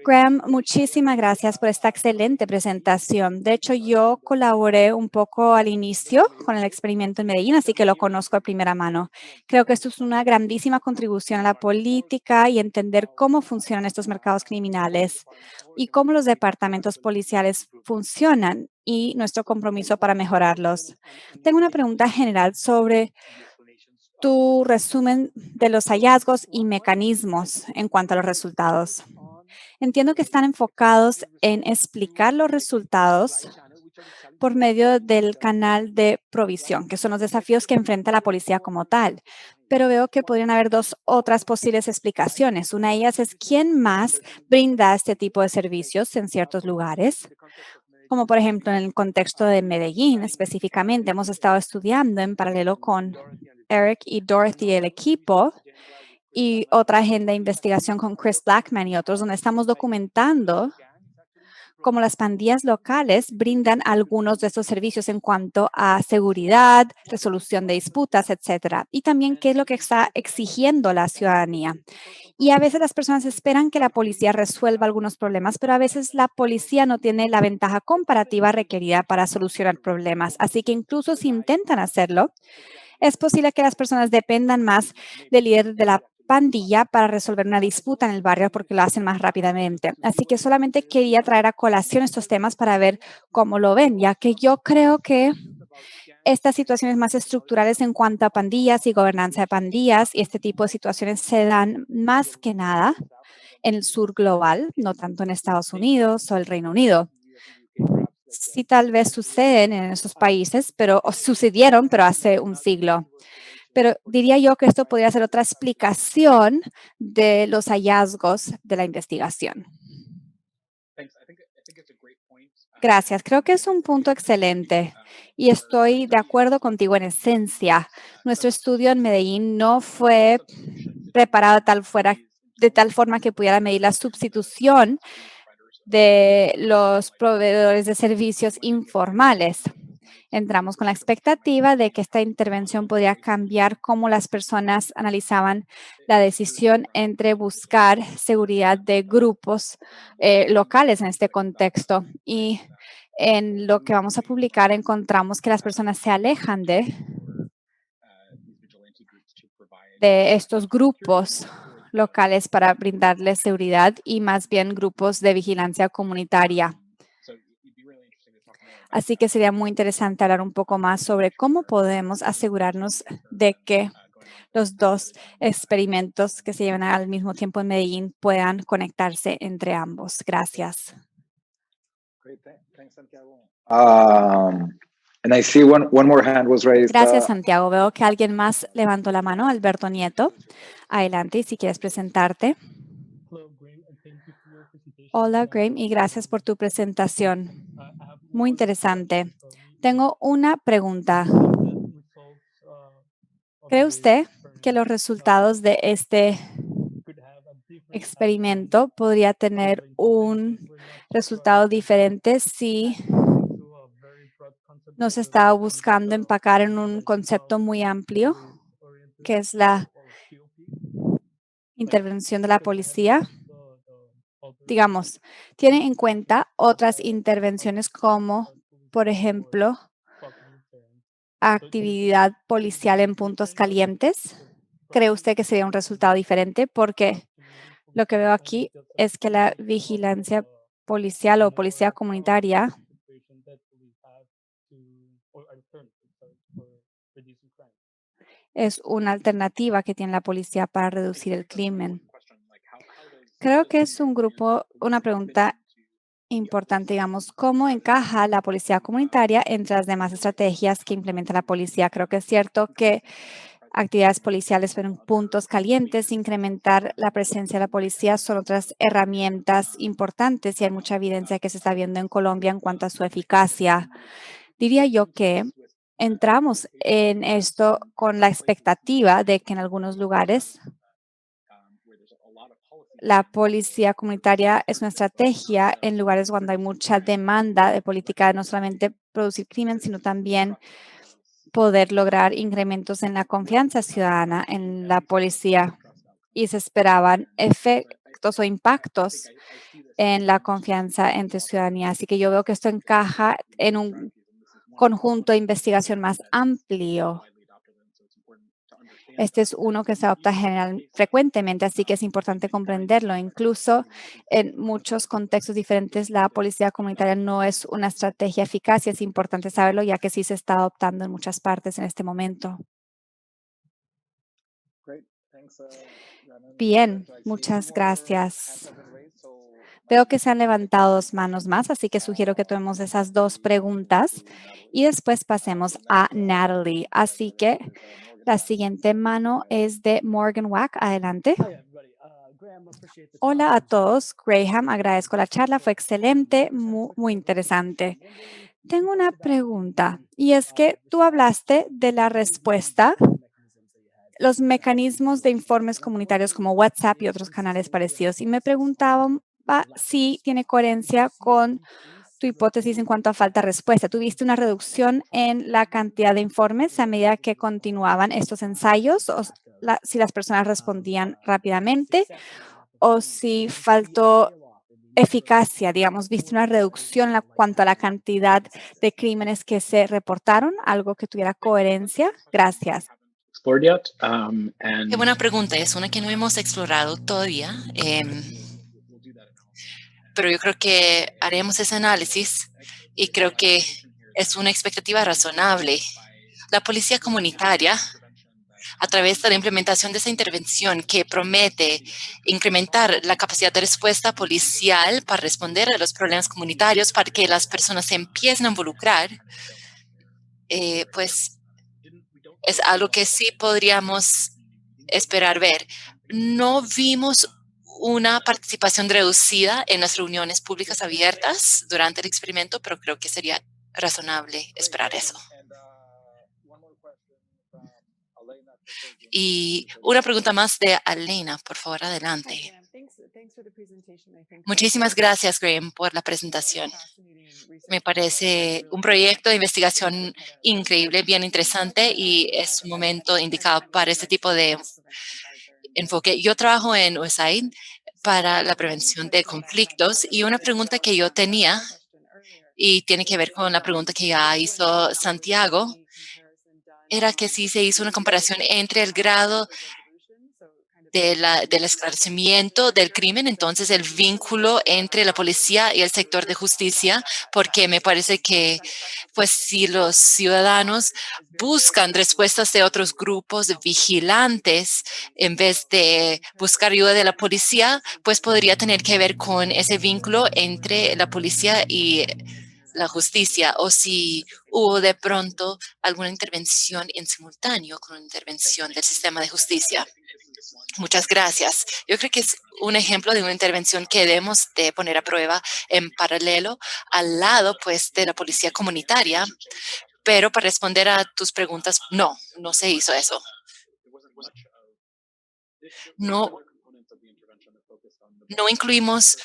Graham, muchísimas gracias por esta excelente presentación. De hecho, yo colaboré un poco al inicio con el experimento en Medellín, así que lo conozco a primera mano. Creo que esto es una grandísima contribución a la política y entender cómo funcionan estos mercados criminales y cómo los departamentos policiales funcionan y nuestro compromiso para mejorarlos. Tengo una pregunta general sobre tu resumen de los hallazgos y mecanismos en cuanto a los resultados. Entiendo que están enfocados en explicar los resultados por medio del canal de provisión, que son los desafíos que enfrenta la policía como tal. Pero veo que podrían haber 2 otras posibles explicaciones. Una de ellas es quién más brinda este tipo de servicios en ciertos lugares, como por ejemplo en el contexto de Medellín específicamente. Hemos estado estudiando en paralelo con Eric y Dorothy, el equipo, y otra agenda de investigación con Chris Blackman y otros, donde estamos documentando cómo las pandillas locales brindan algunos de estos servicios en cuanto a seguridad, resolución de disputas, etcétera. Y también qué es lo que está exigiendo la ciudadanía. Y a veces las personas esperan que la policía resuelva algunos problemas, pero a veces la policía no tiene la ventaja comparativa requerida para solucionar problemas. Así que incluso si intentan hacerlo, es posible que las personas dependan más del líder de la pandilla para resolver una disputa en el barrio porque lo hacen más rápidamente. Así que solamente quería traer a colación estos temas para ver cómo lo ven, ya que yo creo que estas situaciones más estructurales en cuanto a pandillas y gobernanza de pandillas y este tipo de situaciones se dan más que nada en el sur global, no tanto en Estados Unidos o el Reino Unido. Sí, tal vez suceden en esos países, o sucedieron, pero hace un siglo. Pero diría yo que esto podría ser otra explicación de los hallazgos de la investigación. Gracias. Creo que es un punto excelente y estoy de acuerdo contigo en esencia. Nuestro estudio en Medellín no fue preparado de tal forma que pudiera medir la sustitución de los proveedores de servicios informales. Entramos con la expectativa de que esta intervención podría cambiar cómo las personas analizaban la decisión entre buscar seguridad de grupos locales en este contexto. Y en lo que vamos a publicar encontramos que las personas se alejan de estos grupos locales para brindarles seguridad y más bien grupos de vigilancia comunitaria. Así que sería muy interesante hablar un poco más sobre cómo podemos asegurarnos de que los 2 experimentos que se llevan al mismo tiempo en Medellín puedan conectarse entre ambos. Gracias. And I see one more hand was raised. Gracias, Santiago. Veo que alguien más levantó la mano, Alberto Nieto. Adelante, si quieres presentarte. Hola, Graham, y gracias por tu presentación. Muy interesante. Tengo una pregunta. ¿Cree usted que los resultados de este experimento podría tener un resultado diferente si no se estaba buscando empacar en un concepto muy amplio, que es la intervención de la policía? Digamos, ¿tiene en cuenta otras intervenciones como, por ejemplo, actividad policial en puntos calientes? ¿Cree usted que sería un resultado diferente? Porque lo que veo aquí es que la vigilancia policial o policía comunitaria es una alternativa que tiene la policía para reducir el crimen. Creo que es una pregunta importante, digamos, ¿cómo encaja la policía comunitaria entre las demás estrategias que implementa la policía? Creo que es cierto que actividades policiales en puntos calientes, incrementar la presencia de la policía son otras herramientas importantes y hay mucha evidencia que se está viendo en Colombia en cuanto a su eficacia. Diría yo que entramos en esto con la expectativa de que en algunos lugares la policía comunitaria es una estrategia en lugares donde hay mucha demanda de política, no solamente producir crimen, sino también poder lograr incrementos en la confianza ciudadana en la policía. Y se esperaban efectos o impactos en la confianza entre ciudadanía. Así que yo veo que esto encaja en un conjunto de investigación más amplio. Este es uno que se adopta frecuentemente, así que es importante comprenderlo. Incluso en muchos contextos diferentes, la policía comunitaria no es una estrategia eficaz y es importante saberlo, ya que sí se está adoptando en muchas partes en este momento. Bien, muchas gracias. Veo que se han levantado dos manos más, así que sugiero que tomemos esas dos preguntas y después pasemos a Natalie. Así que la siguiente mano es de Morgan Wack. Adelante. Hola a todos. Graham, agradezco la charla. Fue excelente, muy interesante. Tengo una pregunta y es que tú hablaste de la respuesta, los mecanismos de informes comunitarios como WhatsApp y otros canales parecidos y me preguntaba si tiene coherencia con tu hipótesis en cuanto a falta de respuesta. ¿Tuviste una reducción en la cantidad de informes a medida que continuaban estos ensayos? ¿O si las personas respondían rápidamente? ¿O si faltó eficacia? Digamos, ¿viste una reducción en cuanto a la cantidad de crímenes que se reportaron? ¿Algo que tuviera coherencia? Gracias. Qué buena pregunta. Es una que no hemos explorado todavía. Pero yo creo que haremos ese análisis y creo que es una expectativa razonable. La policía comunitaria, a través de la implementación de esa intervención que promete incrementar la capacidad de respuesta policial para responder a los problemas comunitarios, para que las personas se empiecen a involucrar, pues es algo que sí podríamos esperar ver. No vimos una participación reducida en las reuniones públicas abiertas durante el experimento, pero creo que sería razonable esperar eso. Y una pregunta más de Alena, por favor, adelante. Muchísimas gracias, Graham, por la presentación. Me parece un proyecto de investigación increíble, bien interesante y es un momento indicado para este tipo de enfoque. Yo trabajo en USAID para la prevención de conflictos y una pregunta que yo tenía y tiene que ver con la pregunta que ya hizo Santiago era que si se hizo una comparación entre el grado del esclarecimiento del crimen, entonces el vínculo entre la policía y el sector de justicia, porque me parece que, pues, si los ciudadanos buscan respuestas de otros grupos vigilantes en vez de buscar ayuda de la policía, pues podría tener que ver con ese vínculo entre la policía y la justicia, o si hubo de pronto alguna intervención en simultáneo con una intervención del sistema de justicia. Muchas gracias. Yo creo que es un ejemplo de una intervención que debemos de poner a prueba en paralelo al lado, pues, de la policía comunitaria. Pero para responder a tus preguntas, no se hizo eso. No incluimos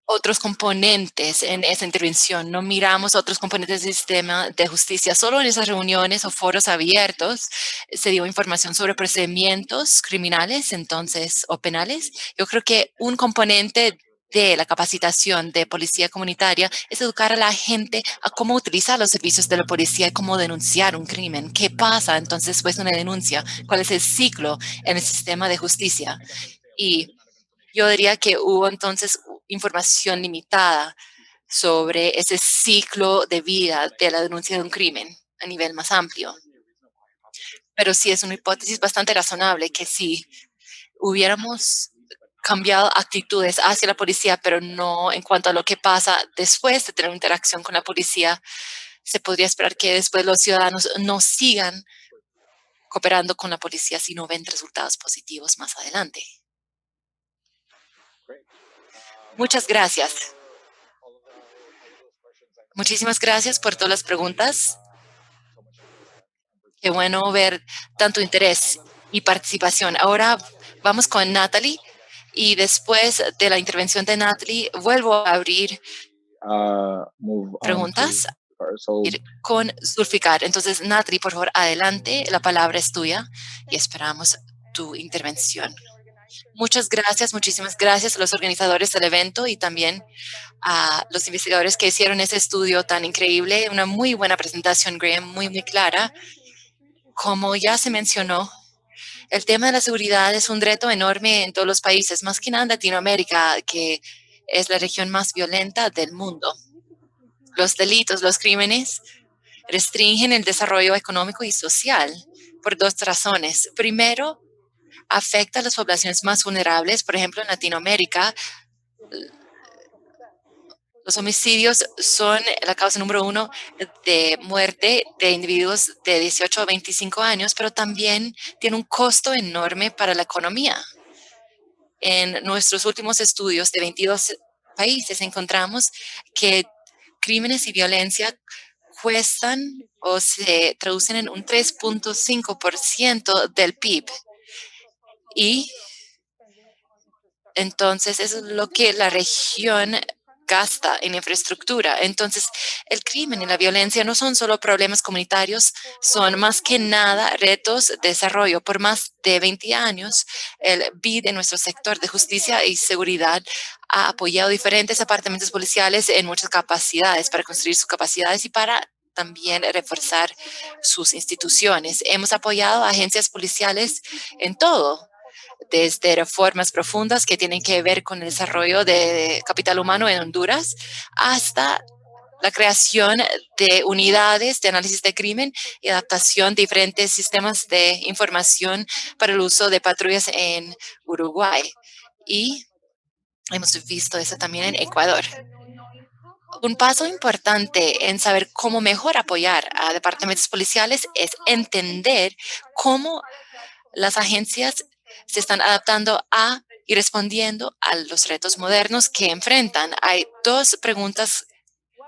otros componentes en esa intervención. No miramos otros componentes del sistema de justicia. Solo en esas reuniones o foros abiertos se dio información sobre procedimientos criminales, entonces, o penales. Yo creo que un componente de la capacitación de policía comunitaria es educar a la gente a cómo utilizar los servicios de la policía y cómo denunciar un crimen. ¿Qué pasa entonces después de una denuncia? ¿Cuál es el ciclo en el sistema de justicia? Y yo diría que hubo entonces información limitada sobre ese ciclo de vida de la denuncia de un crimen a nivel más amplio. Pero sí es una hipótesis bastante razonable que si hubiéramos cambiado actitudes hacia la policía, pero no en cuanto a lo que pasa después de tener una interacción con la policía, se podría esperar que después los ciudadanos no sigan cooperando con la policía si no ven resultados positivos más adelante. Muchas gracias. Muchísimas gracias por todas las preguntas. Qué bueno ver tanto interés y participación. Ahora vamos con Natalie y después de la intervención de Natalie vuelvo a abrir preguntas con Zulfikar. Entonces, Natalie, por favor, adelante. La palabra es tuya y esperamos tu intervención. Muchas gracias, muchísimas gracias a los organizadores del evento y también a los investigadores que hicieron ese estudio tan increíble. Una muy buena presentación, Graham, muy, muy clara. Como ya se mencionó, el tema de la seguridad es un reto enorme en todos los países, más que nada en Latinoamérica, que es la región más violenta del mundo. Los delitos, los crímenes restringen el desarrollo económico y social por dos razones. Primero, afecta a las poblaciones más vulnerables. Por ejemplo, en Latinoamérica, los homicidios son la causa número 1 de muerte de individuos de 18 a 25 años, pero también tiene un costo enorme para la economía. En nuestros últimos estudios de 22 países encontramos que crímenes y violencia cuestan o se traducen en un 3.5% del PIB. Y entonces eso es lo que la región gasta en infraestructura. Entonces, el crimen y la violencia no son solo problemas comunitarios, son más que nada retos de desarrollo. Por más de 20 años, el BID de nuestro sector de justicia y seguridad ha apoyado diferentes departamentos policiales en muchas capacidades para construir sus capacidades y para también reforzar sus instituciones. Hemos apoyado a agencias policiales en todo, desde reformas profundas que tienen que ver con el desarrollo de capital humano en Honduras hasta la creación de unidades de análisis de crimen y adaptación de diferentes sistemas de información para el uso de patrullas en Uruguay. Y hemos visto eso también en Ecuador. Un paso importante en saber cómo mejor apoyar a departamentos policiales es entender cómo las agencias se están adaptando a y respondiendo a los retos modernos que enfrentan. Hay dos preguntas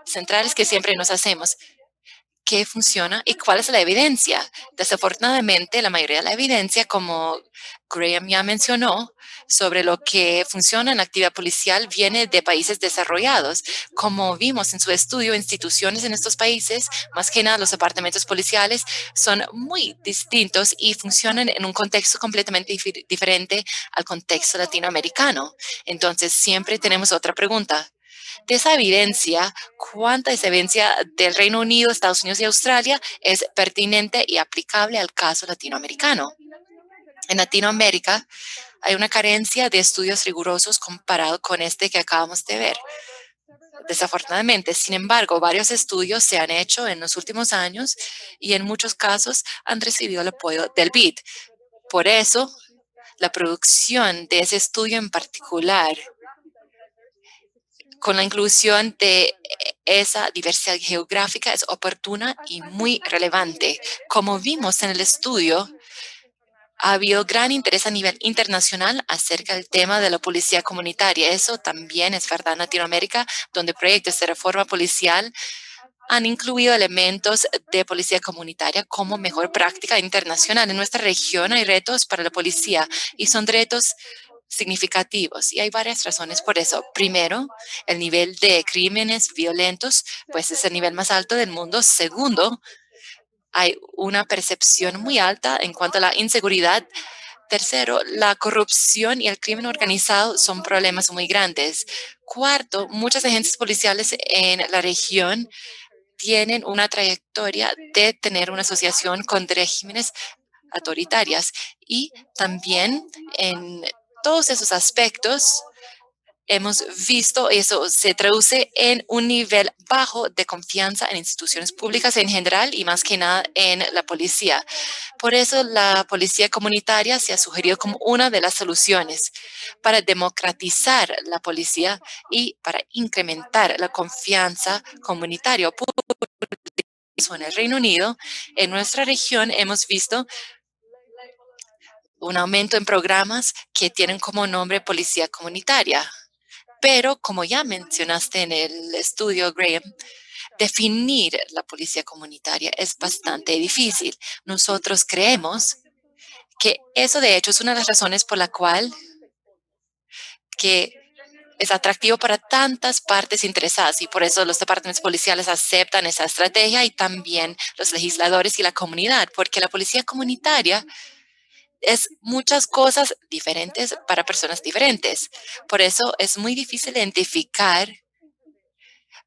centrales que siempre nos hacemos. ¿Qué funciona y cuál es la evidencia? Desafortunadamente, la mayoría de la evidencia, como Graham ya mencionó, sobre lo que funciona en la actividad policial viene de países desarrollados. Como vimos en su estudio, instituciones en estos países, más que nada los departamentos policiales, son muy distintos y funcionan en un contexto completamente diferente al contexto latinoamericano. Entonces, siempre tenemos otra pregunta. De esa evidencia, ¿cuánta esa evidencia del Reino Unido, Estados Unidos y Australia es pertinente y aplicable al caso latinoamericano? En Latinoamérica hay una carencia de estudios rigurosos comparado con este que acabamos de ver. Desafortunadamente, sin embargo, varios estudios se han hecho en los últimos años y en muchos casos han recibido el apoyo del BID. Por eso, la producción de ese estudio en particular, con la inclusión de esa diversidad geográfica, es oportuna y muy relevante. Como vimos en el estudio, ha habido gran interés a nivel internacional acerca del tema de la policía comunitaria. Eso también es verdad en Latinoamérica, donde proyectos de reforma policial han incluido elementos de policía comunitaria como mejor práctica internacional. En nuestra región hay retos para la policía y son retos significativos y hay varias razones por eso. Primero, el nivel de crímenes violentos, pues es el nivel más alto del mundo. Segundo, hay una percepción muy alta en cuanto a la inseguridad. Tercero, la corrupción y el crimen organizado son problemas muy grandes. Cuarto, muchas agencias policiales en la región tienen una trayectoria de tener una asociación con regímenes autoritarias y también en todos esos aspectos hemos visto eso se traduce en un nivel bajo de confianza en instituciones públicas en general y más que nada en la policía. Por eso la policía comunitaria se ha sugerido como una de las soluciones para democratizar la policía y para incrementar la confianza comunitaria. En el Reino Unido, en nuestra región, hemos visto un aumento en programas que tienen como nombre policía comunitaria. Pero, como ya mencionaste en el estudio, Graham, definir la policía comunitaria es bastante difícil. Nosotros creemos que eso, de hecho, es una de las razones por la cual que es atractivo para tantas partes interesadas y por eso los departamentos policiales aceptan esa estrategia y también los legisladores y la comunidad, porque la policía comunitaria es muchas cosas diferentes para personas diferentes. Por eso es muy difícil identificar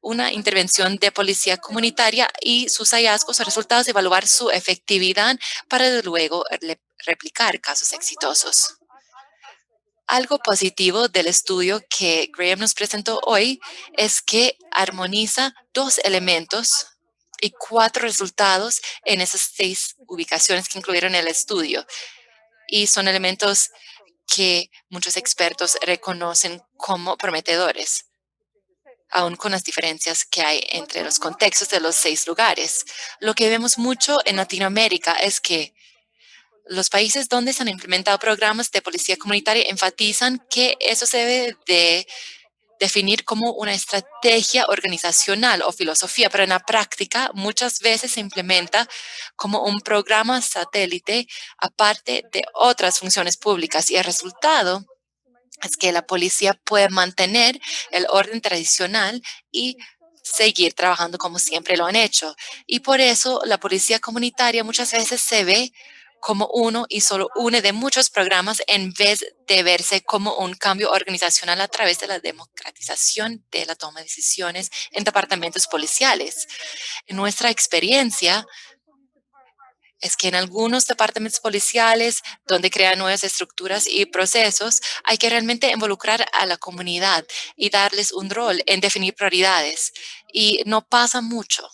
una intervención de policía comunitaria y sus hallazgos o resultados, evaluar su efectividad para luego replicar casos exitosos. Algo positivo del estudio que Graham nos presentó hoy es que armoniza 2 elementos y 4 resultados en esas 6 ubicaciones que incluyeron el estudio. Y son elementos que muchos expertos reconocen como prometedores, aún con las diferencias que hay entre los contextos de los 6 lugares. Lo que vemos mucho en Latinoamérica es que los países donde se han implementado programas de policía comunitaria enfatizan que eso se debe de definir como una estrategia organizacional o filosofía, pero en la práctica muchas veces se implementa como un programa satélite aparte de otras funciones públicas y el resultado es que la policía puede mantener el orden tradicional y seguir trabajando como siempre lo han hecho. Y por eso la policía comunitaria muchas veces se ve como uno y solo uno de muchos programas en vez de verse como un cambio organizacional a través de la democratización de la toma de decisiones en departamentos policiales. En nuestra experiencia, es que en algunos departamentos policiales, donde crean nuevas estructuras y procesos, hay que realmente involucrar a la comunidad y darles un rol en definir prioridades. Y no pasa mucho.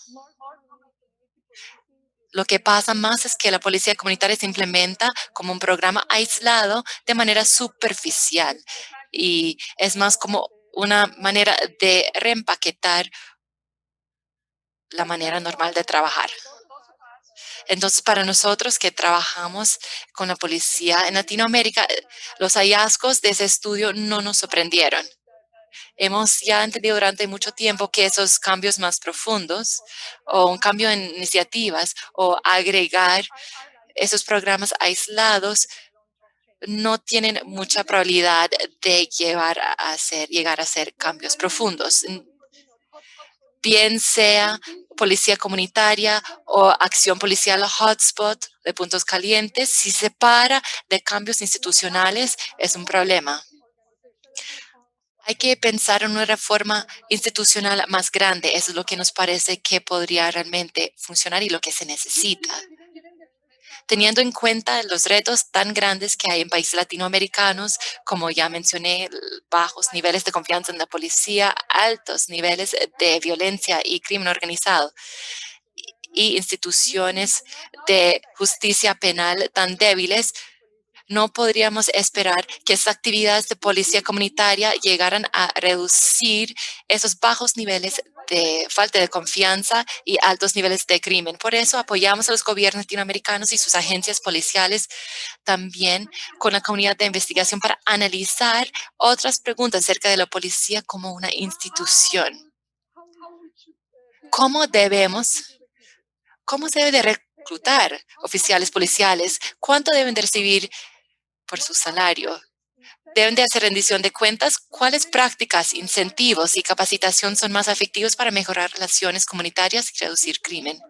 Lo que pasa más es que la policía comunitaria se implementa como un programa aislado de manera superficial y es más como una manera de reempaquetar la manera normal de trabajar. Entonces, para nosotros que trabajamos con la policía en Latinoamérica, los hallazgos de ese estudio no nos sorprendieron. Hemos ya entendido durante mucho tiempo que esos cambios más profundos o un cambio en iniciativas o agregar esos programas aislados no tienen mucha probabilidad de llegar a ser cambios profundos. Bien sea policía comunitaria o acción policial hotspot de puntos calientes, si se para de cambios institucionales, es un problema. Hay que pensar en una reforma institucional más grande. Eso es lo que nos parece que podría realmente funcionar y lo que se necesita. Teniendo en cuenta los retos tan grandes que hay en países latinoamericanos, como ya mencioné, bajos niveles de confianza en la policía, altos niveles de violencia y crimen organizado, y instituciones de justicia penal tan débiles, no podríamos esperar que estas actividades de policía comunitaria llegaran a reducir esos bajos niveles de falta de confianza y altos niveles de crimen. Por eso apoyamos a los gobiernos latinoamericanos y sus agencias policiales también con la comunidad de investigación para analizar otras preguntas acerca de la policía como una institución. ¿Cómo se debe de reclutar oficiales policiales? ¿Cuánto deben de recibir por su salario? Deben de hacer rendición de cuentas. ¿Cuáles prácticas, incentivos y capacitación son más efectivos para mejorar relaciones comunitarias y reducir crimen?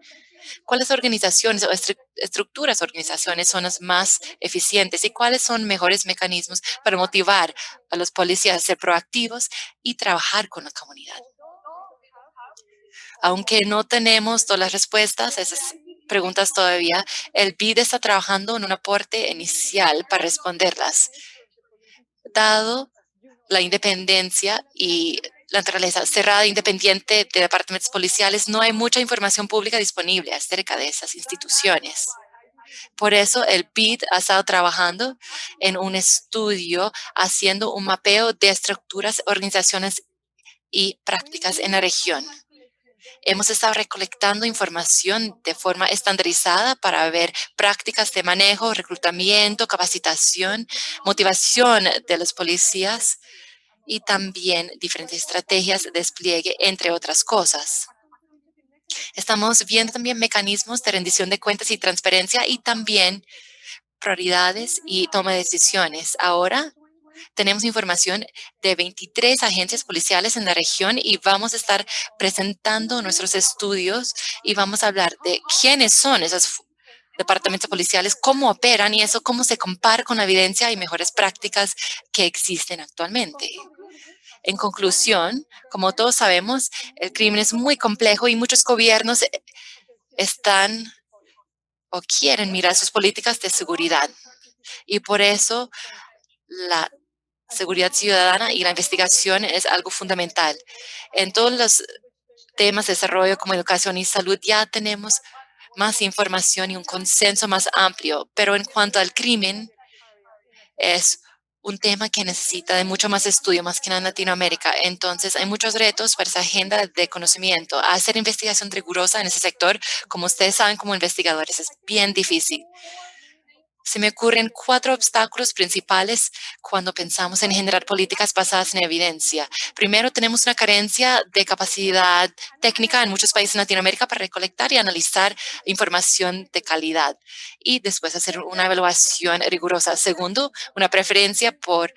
¿Cuáles organizaciones o estructuras organizaciones son las más eficientes y cuáles son mejores mecanismos para motivar a los policías a ser proactivos y trabajar con la comunidad? Aunque no tenemos todas las respuestas a esas preguntas todavía, el BID está trabajando en un aporte inicial para responderlas. Dado la independencia y la naturaleza cerrada e independiente de departamentos policiales, no hay mucha información pública disponible acerca de esas instituciones. Por eso el BID ha estado trabajando en un estudio haciendo un mapeo de estructuras, organizaciones y prácticas en la región. Hemos estado recolectando información de forma estandarizada para ver prácticas de manejo, reclutamiento, capacitación, motivación de los policías y también diferentes estrategias de despliegue, entre otras cosas. Estamos viendo también mecanismos de rendición de cuentas y transparencia y también prioridades y toma de decisiones. Ahora tenemos información de 23 agencias policiales en la región y vamos a estar presentando nuestros estudios y vamos a hablar de quiénes son esos departamentos policiales, cómo operan y eso cómo se compara con la evidencia y mejores prácticas que existen actualmente. En conclusión, como todos sabemos, el crimen es muy complejo y muchos gobiernos están o quieren mirar sus políticas de seguridad. Y por eso la seguridad ciudadana y la investigación es algo fundamental. En todos los temas de desarrollo como educación y salud ya tenemos más información y un consenso más amplio, pero en cuanto al crimen es un tema que necesita de mucho más estudio, más que nada en Latinoamérica. Entonces, hay muchos retos para esa agenda de conocimiento. Hacer investigación rigurosa en ese sector, como ustedes saben, como investigadores, es bien difícil. Se me ocurren 4 obstáculos principales cuando pensamos en generar políticas basadas en evidencia. Primero, tenemos una carencia de capacidad técnica en muchos países en Latinoamérica para recolectar y analizar información de calidad y después hacer una evaluación rigurosa. Segundo, una preferencia por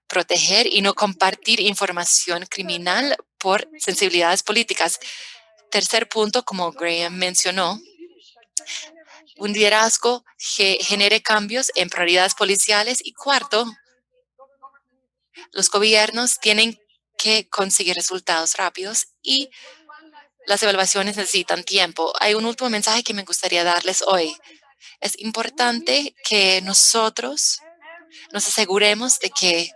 proteger y no compartir información criminal por sensibilidades políticas. Tercer punto, como Graham mencionó, un liderazgo que genere cambios en prioridades policiales. Y cuarto, los gobiernos tienen que conseguir resultados rápidos y las evaluaciones necesitan tiempo. Hay un último mensaje que me gustaría darles hoy. Es importante que nosotros nos aseguremos de que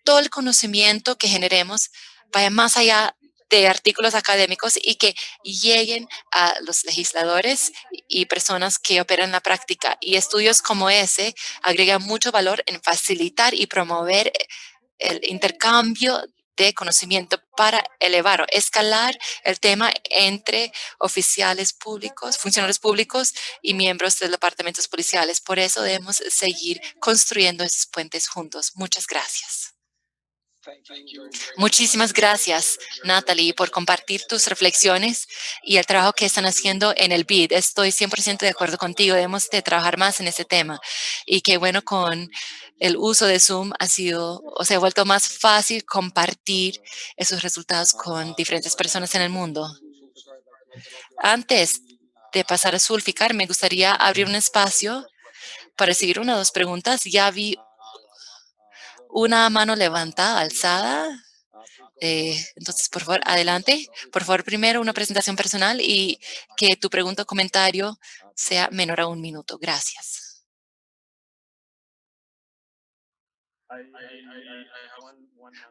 todo el conocimiento que generemos vaya más allá de artículos académicos y que lleguen a los legisladores y personas que operan en la práctica. Y estudios como ese agregan mucho valor en facilitar y promover el intercambio de conocimiento para elevar o escalar el tema entre oficiales públicos, funcionarios públicos y miembros de departamentos policiales. Por eso debemos seguir construyendo esos puentes juntos. Muchas gracias. Muchísimas gracias, Natalie, por compartir tus reflexiones y el trabajo que están haciendo en el BID. Estoy 100% de acuerdo contigo. Debemos de trabajar más en este tema. Y qué bueno, con el uso de Zoom se ha vuelto más fácil compartir esos resultados con diferentes personas en el mundo. Antes de pasar a Zulfikar, me gustaría abrir un espacio para seguir 1 o 2 preguntas. Ya vi una mano levantada, alzada. Entonces, por favor, adelante. Por favor, primero una presentación personal y que tu pregunta o comentario sea menor a 1 minuto. Gracias.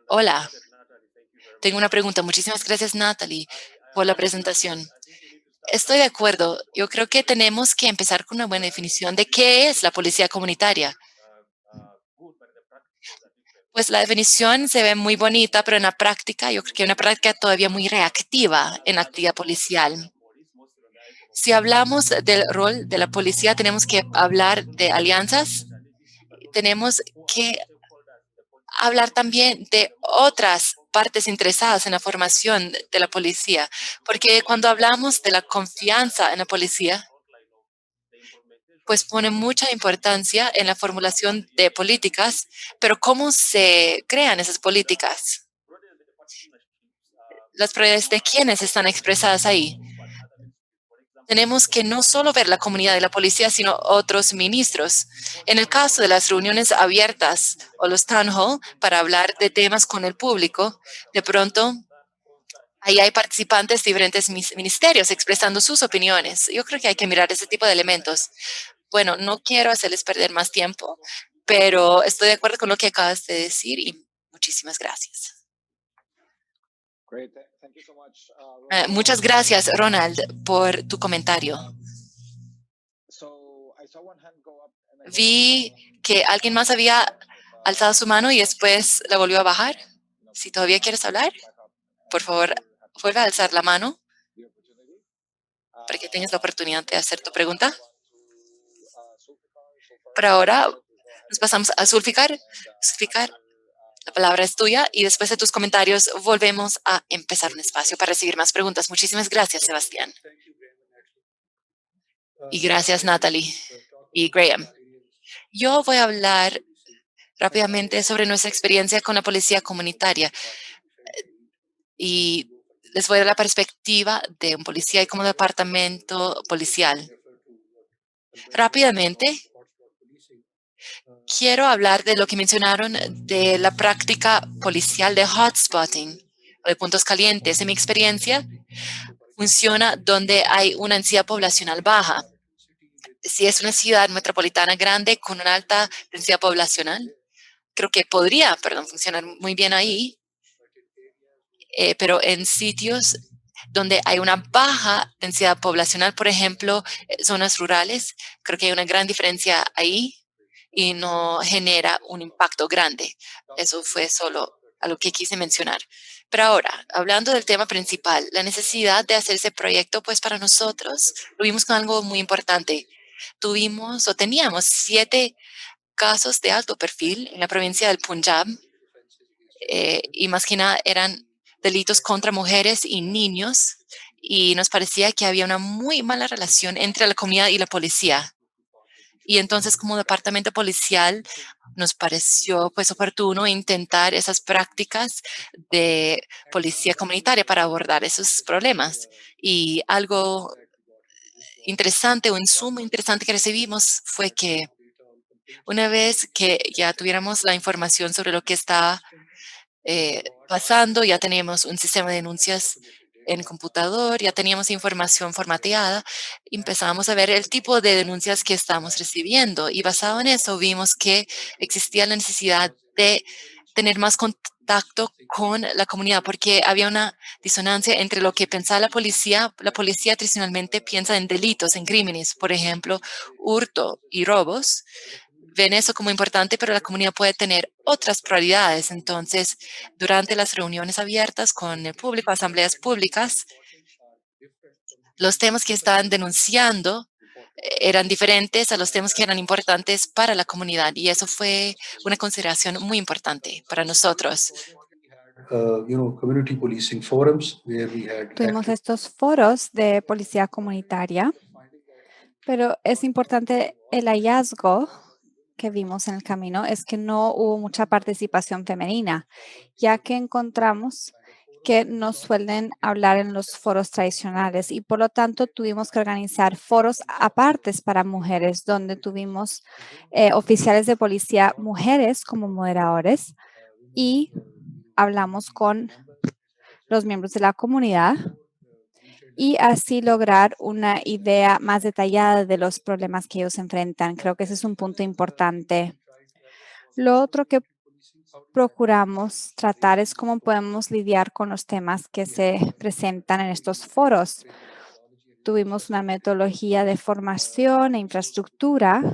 Hola, tengo una pregunta. Muchísimas gracias, Natalie, por la presentación. Estoy de acuerdo. Yo creo que tenemos que empezar con una buena definición de qué es la policía comunitaria. Pues la definición se ve muy bonita, pero en la práctica, yo creo que hay una práctica todavía muy reactiva en la actividad policial. Si hablamos del rol de la policía, tenemos que hablar de alianzas, tenemos que hablar también de otras partes interesadas en la formación de la policía, porque cuando hablamos de la confianza en la policía, pues pone mucha importancia en la formulación de políticas, pero ¿cómo se crean esas políticas? Las prioridades de quiénes están expresadas ahí. Tenemos que no solo ver la comunidad de la policía, sino otros ministros. En el caso de las reuniones abiertas o los town hall para hablar de temas con el público, de pronto ahí hay participantes de diferentes ministerios expresando sus opiniones. Yo creo que hay que mirar ese tipo de elementos. Bueno, no quiero hacerles perder más tiempo, pero estoy de acuerdo con lo que acabas de decir y Muchísimas gracias. Great. Thank you so much, Muchas gracias, Ronald, por tu comentario. So, I saw one hand go up and I Vi que alguien más había alzado su mano y después la volvió a bajar. Si todavía quieres hablar, por favor, vuelve a alzar la mano para que tengas la oportunidad de hacer tu pregunta. Pero ahora nos pasamos a Zulfikar. Zulfikar, la palabra es tuya y después de tus comentarios volvemos a empezar un espacio para recibir más preguntas. Muchísimas gracias, Sebastián. Y gracias, Natalie y Graham. Yo voy a hablar rápidamente sobre nuestra experiencia con la policía comunitaria y les voy a dar la perspectiva de un policía y como departamento policial. Rápidamente, quiero hablar de lo que mencionaron de la práctica policial de hotspotting, o de puntos calientes. En mi experiencia, funciona donde hay una densidad poblacional baja. Si es una ciudad metropolitana grande con una alta densidad poblacional, creo que podría, funcionar muy bien ahí, pero en sitios donde hay una baja densidad poblacional, por ejemplo, zonas rurales, creo que hay una gran diferencia ahí y no genera un impacto grande. Eso fue solo a lo que quise mencionar. Pero ahora, hablando del tema principal, la necesidad de hacer ese proyecto, pues para nosotros lo vimos con algo muy importante. Teníamos 7 casos de alto perfil en la provincia del Punjab. Y más que nada eran delitos contra mujeres y niños. Y nos parecía que había una muy mala relación entre la comunidad y la policía. Y entonces, como departamento policial, nos pareció pues oportuno intentar esas prácticas de policía comunitaria para abordar esos problemas. Y algo interesante, un insumo interesante que recibimos fue que una vez que ya tuviéramos la información sobre lo que estaba pasando, ya teníamos un sistema de denuncias en computador, ya teníamos información formateada, empezamos a ver el tipo de denuncias que estamos recibiendo y basado en eso vimos que existía la necesidad de tener más contacto con la comunidad porque había una disonancia entre lo que pensaba la policía. La policía tradicionalmente piensa en delitos, en crímenes, por ejemplo, hurto y robos. Ven eso como importante, pero la comunidad puede tener otras prioridades. Entonces, durante las reuniones abiertas con el público, asambleas públicas, los temas que estaban denunciando eran diferentes a los temas que eran importantes para la comunidad. Y eso fue una consideración muy importante para nosotros. Community policing forums where we had Tuvimos estos foros de policía comunitaria, pero es importante el hallazgo que vimos en el camino es que no hubo mucha participación femenina, ya que encontramos que no suelen hablar en los foros tradicionales y por lo tanto tuvimos que organizar foros apartes para mujeres, donde tuvimos oficiales de policía mujeres como moderadores y hablamos con los miembros de la comunidad y así lograr una idea más detallada de los problemas que ellos enfrentan. Creo que ese es un punto importante. Lo otro que procuramos tratar es cómo podemos lidiar con los temas que se presentan en estos foros. Tuvimos una metodología de formación e infraestructura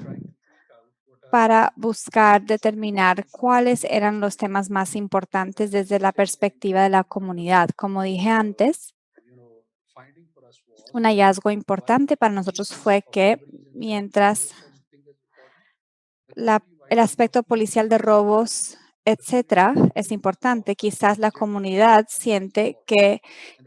para buscar determinar cuáles eran los temas más importantes desde la perspectiva de la comunidad. Como dije antes, un hallazgo importante para nosotros fue que mientras el aspecto policial de robos, etcétera, es importante, quizás la comunidad siente que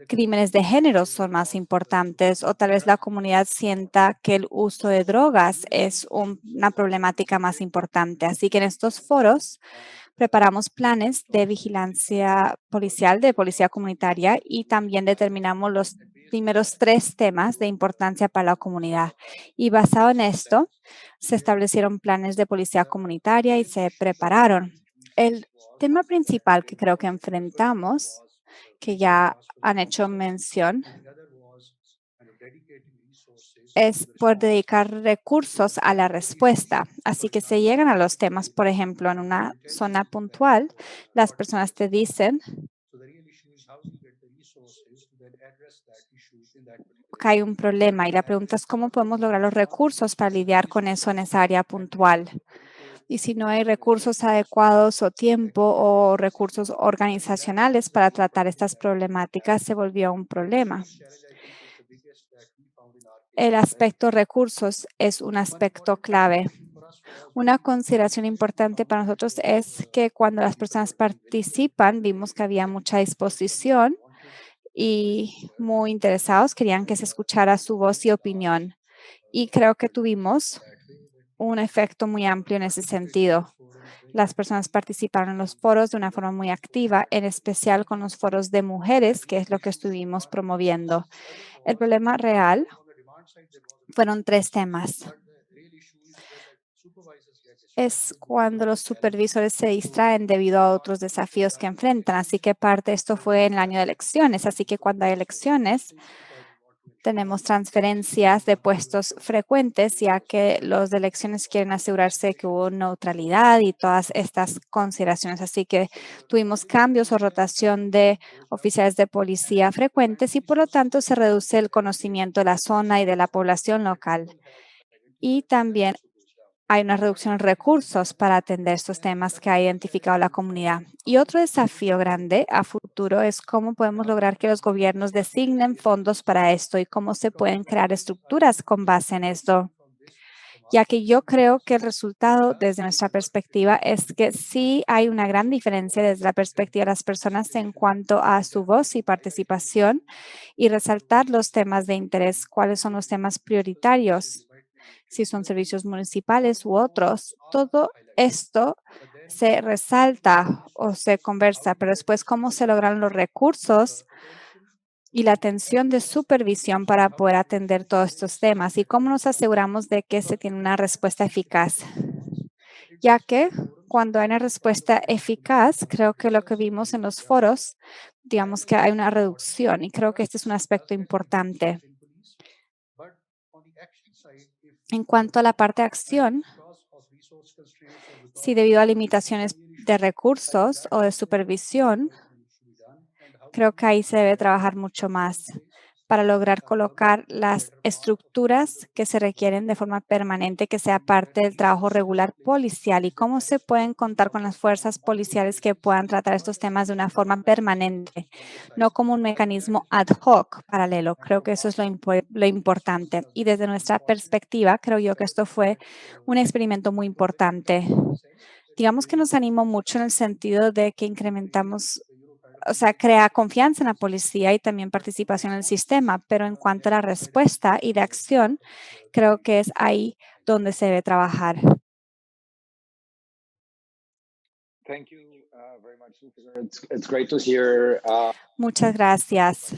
crímenes de género son más importantes o tal vez la comunidad sienta que el uso de drogas es una problemática más importante. Así que en estos foros preparamos planes de vigilancia policial, de policía comunitaria y también determinamos los primeros 3 temas de importancia para la comunidad. Y basado en esto, se establecieron planes de policía comunitaria y se prepararon. El tema principal que creo que enfrentamos, que ya han hecho mención, es por dedicar recursos a la respuesta. Así que se llegan a los temas, por ejemplo, en una zona puntual, las personas te dicen que hay un problema y la pregunta es cómo podemos lograr los recursos para lidiar con eso en esa área puntual. Y si no hay recursos adecuados o tiempo o recursos organizacionales para tratar estas problemáticas, se volvió un problema. El aspecto recursos es un aspecto clave. Una consideración importante para nosotros es que cuando las personas participan, vimos que había mucha disposición y muy interesados, querían que se escuchara su voz y opinión. Y creo que tuvimos un efecto muy amplio en ese sentido. Las personas participaron en los foros de una forma muy activa, en especial con los foros de mujeres, que es lo que estuvimos promoviendo. El problema real fueron 3 temas. Es cuando los supervisores se distraen debido a otros desafíos que enfrentan. Así que parte de esto fue en el año de elecciones. Así que cuando hay elecciones, tenemos transferencias de puestos frecuentes, ya que los de elecciones quieren asegurarse que hubo neutralidad y todas estas consideraciones. Así que tuvimos cambios o rotación de oficiales de policía frecuentes y por lo tanto se reduce el conocimiento de la zona y de la población local. Y también hay una reducción en recursos para atender estos temas que ha identificado la comunidad. Y otro desafío grande a futuro es cómo podemos lograr que los gobiernos designen fondos para esto y cómo se pueden crear estructuras con base en esto. Ya que yo creo que el resultado desde nuestra perspectiva es que sí hay una gran diferencia desde la perspectiva de las personas en cuanto a su voz y participación y resaltar los temas de interés, cuáles son los temas prioritarios, si son servicios municipales u otros. Todo esto se resalta o se conversa, pero después cómo se logran los recursos y la atención de supervisión para poder atender todos estos temas y cómo nos aseguramos de que se tiene una respuesta eficaz. Ya que cuando hay una respuesta eficaz, creo que lo que vimos en los foros, digamos que hay una reducción y creo que este es un aspecto importante. En cuanto a la parte de acción, si debido a limitaciones de recursos o de supervisión, creo que ahí se debe trabajar mucho más para lograr colocar las estructuras que se requieren de forma permanente, que sea parte del trabajo regular policial y cómo se pueden contar con las fuerzas policiales que puedan tratar estos temas de una forma permanente, no como un mecanismo ad hoc paralelo. Creo que eso es lo importante. Y desde nuestra perspectiva, creo yo que esto fue un experimento muy importante. Digamos que nos animó mucho en el sentido de que incrementamos, o sea, crea confianza en la policía y también participación en el sistema, pero en cuanto a la respuesta y de acción, creo que es ahí donde se debe trabajar. Thank you very much, Lucifer. It's great to hear. Muchas gracias.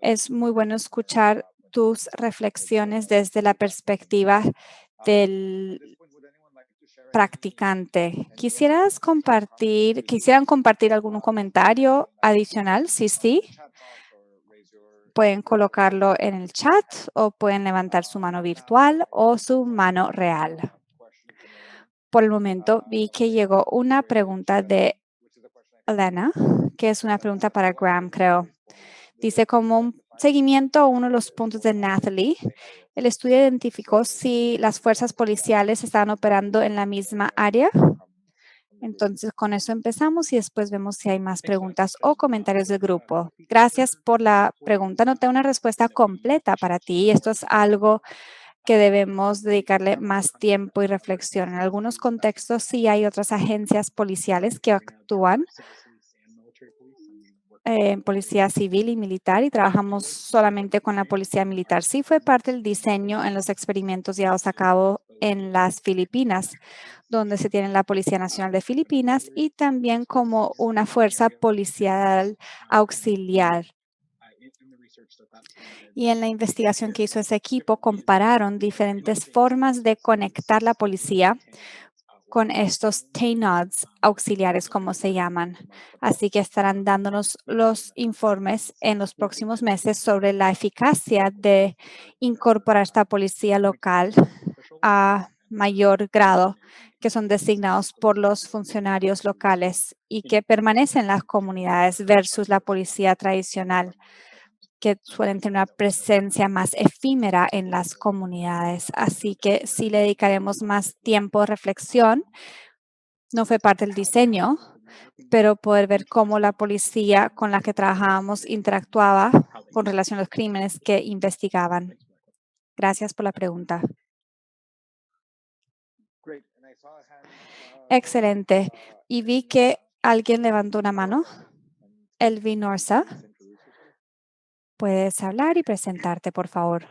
Es muy bueno escuchar tus reflexiones desde la perspectiva del practicante. ¿Quisieran compartir algún comentario adicional? Sí. Pueden colocarlo en el chat o pueden levantar su mano virtual o su mano real. Por el momento vi que llegó una pregunta de Elena, que es una pregunta para Graham, creo. Dice, como un seguimiento a uno de los puntos de Nathalie, el estudio identificó si las fuerzas policiales estaban operando en la misma área. Entonces, con eso empezamos y después vemos si hay más preguntas o comentarios del grupo. Gracias por la pregunta. No tengo una respuesta completa para ti. Esto es algo que debemos dedicarle más tiempo y reflexión. En algunos contextos sí hay otras agencias policiales que actúan en policía civil y militar y trabajamos solamente con la policía militar. Sí fue parte del diseño en los experimentos llevados a cabo en las Filipinas, donde se tiene la Policía Nacional de Filipinas y también como una fuerza policial auxiliar. Y en la investigación que hizo ese equipo, compararon diferentes formas de conectar la policía con estos TANODs auxiliares, como se llaman. Así que estarán dándonos los informes en los próximos meses sobre la eficacia de incorporar esta policía local a mayor grado, que son designados por los funcionarios locales y que permanecen en las comunidades versus la policía tradicional, que suelen tener una presencia más efímera en las comunidades. Así que sí le dedicaremos más tiempo de reflexión. No fue parte del diseño, pero poder ver cómo la policía con la que trabajábamos interactuaba con relación a los crímenes que investigaban. Gracias por la pregunta. Excelente. Y vi que alguien levantó una mano. Elvin Norsa. Puedes hablar y presentarte, por favor.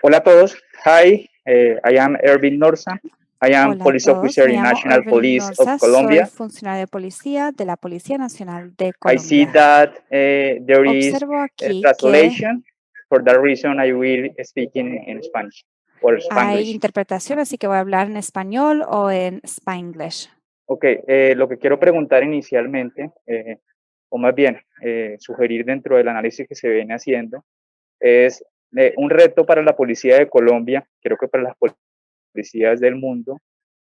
Hola a todos. Hi, I am Ervin Norsa. I am Hola a police todos. officer Me in llamo National Ervin Police Norsa. of Colombia. Soy funcionario de policía de la Policía Nacional de I see Colombia. that there is Observo aquí que translation. For that reason, I will speak in Spanish or hay Spanglish. interpretación, así que voy a hablar en español o en Spanglish. Ok, lo que quiero preguntar inicialmente, o más bien sugerir dentro del análisis que se viene haciendo, es un reto para la policía de Colombia, creo que para las policías del mundo,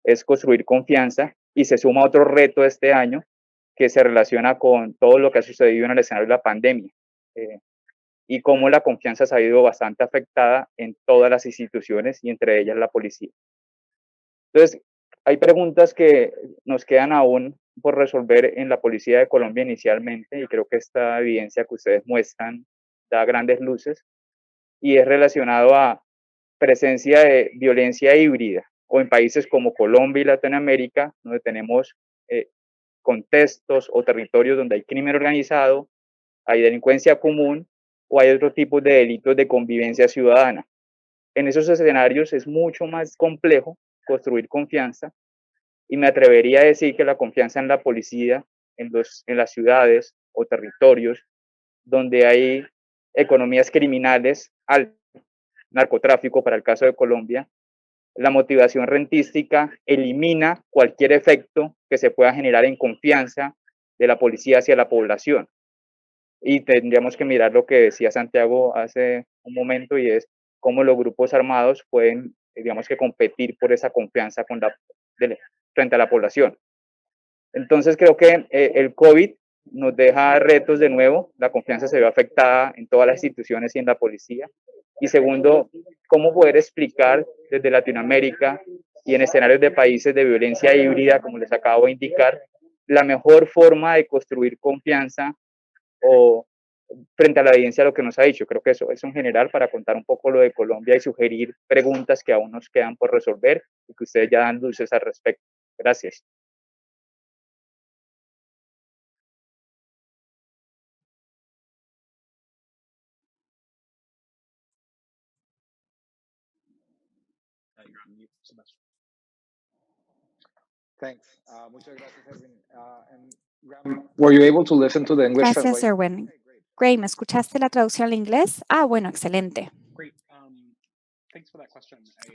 es construir confianza, y se suma otro reto este año que se relaciona con todo lo que ha sucedido en el escenario de la pandemia y cómo la confianza se ha ido bastante afectada en todas las instituciones y entre ellas la policía. Entonces, hay preguntas que nos quedan aún por resolver en la Policía de Colombia inicialmente, y creo que esta evidencia que ustedes muestran da grandes luces, y es relacionado a presencia de violencia híbrida, o en países como Colombia y Latinoamérica, donde tenemos contextos o territorios donde hay crimen organizado, hay delincuencia común o hay otro tipo de delitos de convivencia ciudadana. En esos escenarios es mucho más complejo construir confianza, y me atrevería a decir que la confianza en la policía, en las ciudades o territorios donde hay economías criminales, al narcotráfico para el caso de Colombia, la motivación rentística elimina cualquier efecto que se pueda generar en confianza de la policía hacia la población. Y tendríamos que mirar lo que decía Santiago hace un momento, y es cómo los grupos armados pueden, digamos que, competir por esa confianza frente a la población. Entonces creo que el COVID nos deja retos de nuevo, la confianza se ve afectada en todas las instituciones y en la policía. Y segundo, cómo poder explicar desde Latinoamérica y en escenarios de países de violencia híbrida, como les acabo de indicar, la mejor forma de construir confianza o frente a la evidencia de lo que nos ha dicho. Creo que eso es en general para contar un poco lo de Colombia y sugerir preguntas que aún nos quedan por resolver y que ustedes ya dan luces al respecto. Gracias. Thanks. Muchas gracias, Erwin. Were you able to listen to the English Gracias, translation? Erwin. Gray, ¿me escuchaste la traducción al inglés? Bueno, excelente.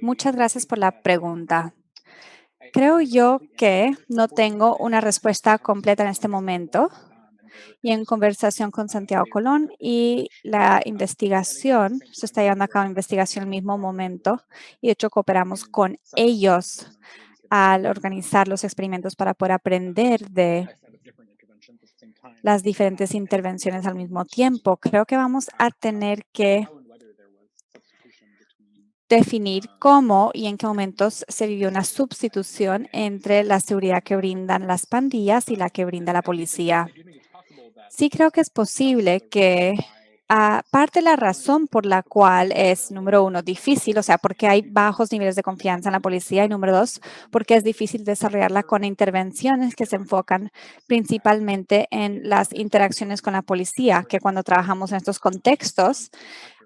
Muchas gracias por la pregunta. Creo yo que no tengo una respuesta completa en este momento. Y en conversación con Santiago Colón y la investigación, se está llevando a cabo investigación al mismo momento, y de hecho cooperamos con ellos al organizar los experimentos para poder aprender de las diferentes intervenciones al mismo tiempo. Creo que vamos a tener que definir cómo y en qué momentos se vivió una sustitución entre la seguridad que brindan las pandillas y la que brinda la policía. Sí creo que es posible que aparte la razón por la cual es, número uno, difícil, o sea, porque hay bajos niveles de confianza en la policía, y número dos, porque es difícil desarrollarla con intervenciones que se enfocan principalmente en las interacciones con la policía, que cuando trabajamos en estos contextos,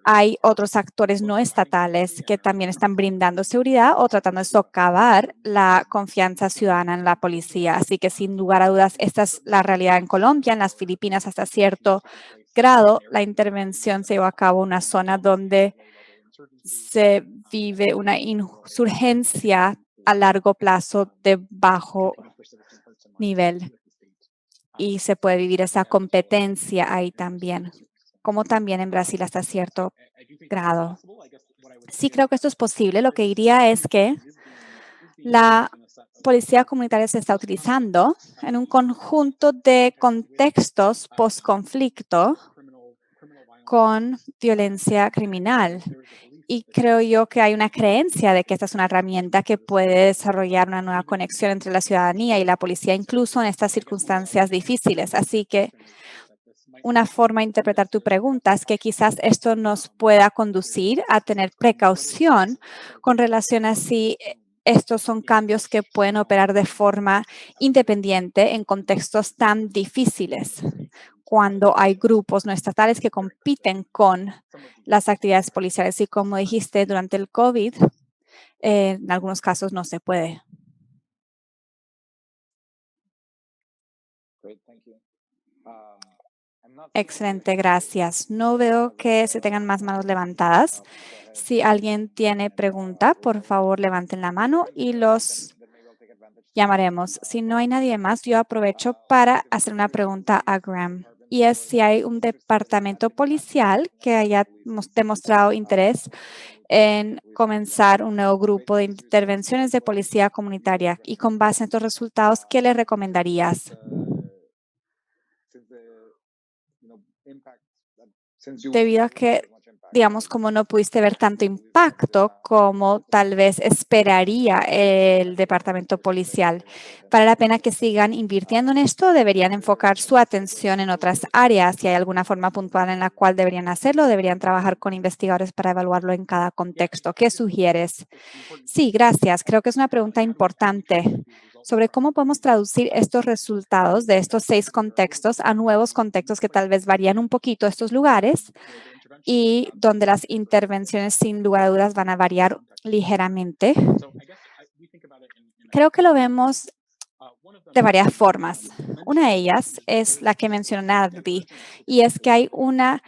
hay otros actores no estatales que también están brindando seguridad o tratando de socavar la confianza ciudadana en la policía. Así que sin lugar a dudas, esta es la realidad en Colombia, en las Filipinas hasta cierto grado. La intervención se llevó a cabo en una zona donde se vive una insurgencia a largo plazo de bajo nivel y se puede vivir esa competencia ahí también, como también en Brasil hasta cierto grado. Sí creo que esto es posible. Lo que diría es que la policía comunitaria se está utilizando en un conjunto de contextos post-conflicto con violencia criminal. Y creo yo que hay una creencia de que esta es una herramienta que puede desarrollar una nueva conexión entre la ciudadanía y la policía, incluso en estas circunstancias difíciles. Así que una forma de interpretar tu pregunta es que quizás esto nos pueda conducir a tener precaución con relación a si estos son cambios que pueden operar de forma independiente en contextos tan difíciles, cuando hay grupos no estatales que compiten con las actividades policiales. Y como dijiste, durante el COVID, en algunos casos no se puede. Excelente, gracias. No veo que se tengan más manos levantadas. Si alguien tiene pregunta, por favor, levanten la mano y los llamaremos. Si no hay nadie más, yo aprovecho para hacer una pregunta a Graham. Y es si hay un departamento policial que haya demostrado interés en comenzar un nuevo grupo de intervenciones de policía comunitaria. Y con base en estos resultados, ¿qué le recomendarías? Debido a que, digamos, como no pudiste ver tanto impacto como tal vez esperaría el departamento policial, ¿vale la pena que sigan invirtiendo en esto o deberían enfocar su atención en otras áreas? Si hay alguna forma puntual en la cual deberían hacerlo, deberían trabajar con investigadores para evaluarlo en cada contexto. ¿Qué sugieres? Sí, gracias. Creo que es una pregunta importante sobre cómo podemos traducir estos resultados de estos 6 contextos a nuevos contextos que tal vez varían un poquito estos lugares y donde las intervenciones sin lugar a dudas van a variar ligeramente. Creo que lo vemos de varias formas. Una de ellas es la que mencionó Natalie, y es que hay una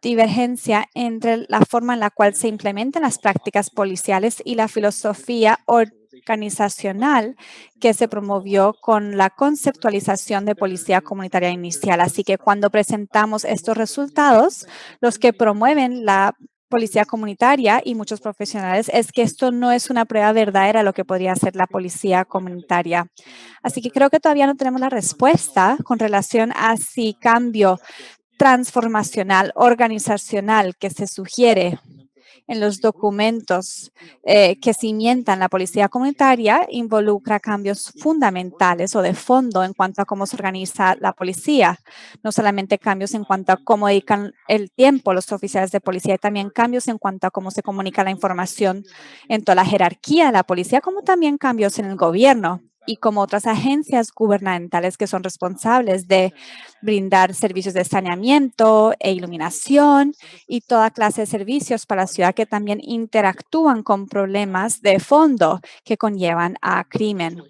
divergencia entre la forma en la cual se implementan las prácticas policiales y la filosofía organizacional que se promovió con la conceptualización de policía comunitaria inicial. Así que cuando presentamos estos resultados, los que promueven la policía comunitaria y muchos profesionales es que esto no es una prueba verdadera de lo que podría ser la policía comunitaria. Así que creo que todavía no tenemos la respuesta con relación a si cambio transformacional, organizacional que se sugiere en los documentos que cimentan la policía comunitaria involucra cambios fundamentales o de fondo en cuanto a cómo se organiza la policía. No solamente cambios en cuanto a cómo dedican el tiempo los oficiales de policía, y también cambios en cuanto a cómo se comunica la información en toda la jerarquía de la policía, como también cambios en el gobierno y como otras agencias gubernamentales que son responsables de brindar servicios de saneamiento e iluminación y toda clase de servicios para la ciudad que también interactúan con problemas de fondo que conllevan a crimen.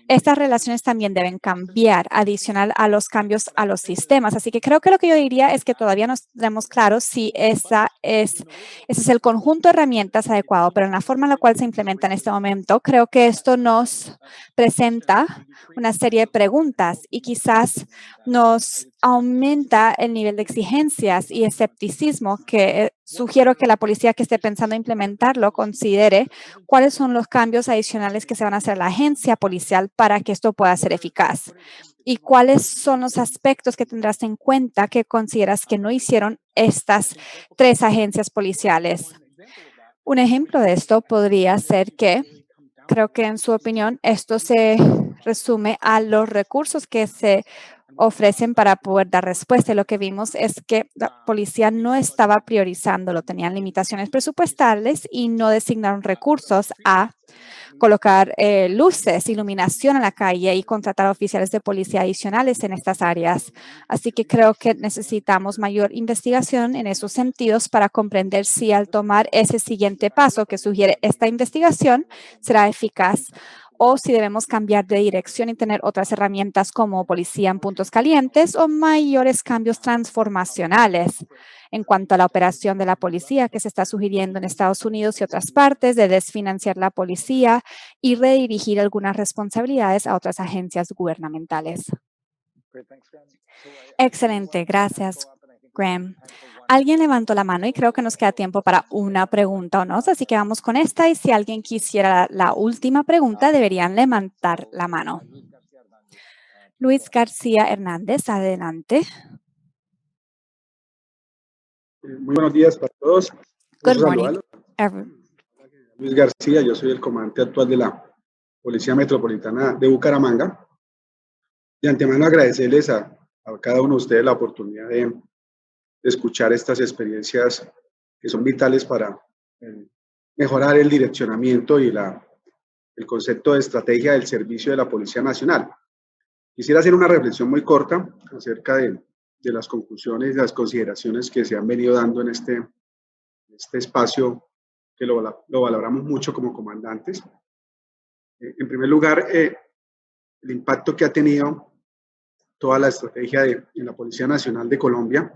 Estas relaciones también deben cambiar, adicional a los cambios a los sistemas. Así que creo que lo que yo diría es que todavía no tenemos claro si ese es el conjunto de herramientas adecuado, pero en la forma en la cual se implementa en este momento, creo que esto nos presenta una serie de preguntas y quizás nos aumenta el nivel de exigencias y escepticismo que sugiero que la policía que esté pensando implementarlo considere cuáles son los cambios adicionales que se van a hacer a la agencia policial para que esto pueda ser eficaz y cuáles son los aspectos que tendrás en cuenta que consideras que no hicieron estas 3 agencias policiales. Un ejemplo de esto podría ser que creo que en su opinión esto se resume a los recursos que se ofrecen para poder dar respuesta. Y lo que vimos es que la policía no estaba priorizándolo, tenían limitaciones presupuestales y no designaron recursos a colocar luces, iluminación en la calle y contratar oficiales de policía adicionales en estas áreas. Así que creo que necesitamos mayor investigación en esos sentidos para comprender si al tomar ese siguiente paso que sugiere esta investigación será eficaz o si debemos cambiar de dirección y tener otras herramientas como policía en puntos calientes o mayores cambios transformacionales en cuanto a la operación de la policía que se está sugiriendo en Estados Unidos y otras partes de desfinanciar la policía y redirigir algunas responsabilidades a otras agencias gubernamentales. Excelente, gracias, Graham. Alguien levantó la mano y creo que nos queda tiempo para una pregunta o no, así que vamos con esta y si alguien quisiera la última pregunta deberían levantar la mano. Luis García Hernández, adelante. Muy buenos días para todos. Good morning, Luis García, yo soy el comandante actual de la Policía Metropolitana de Bucaramanga. De antemano agradecerles a cada uno de ustedes la oportunidad de escuchar estas experiencias que son vitales para mejorar el direccionamiento y el concepto de estrategia del servicio de la Policía Nacional. Quisiera hacer una reflexión muy corta acerca de las conclusiones y las consideraciones que se han venido dando en este espacio que lo valoramos mucho como comandantes. En primer lugar, el impacto que ha tenido toda la estrategia en la Policía Nacional de Colombia,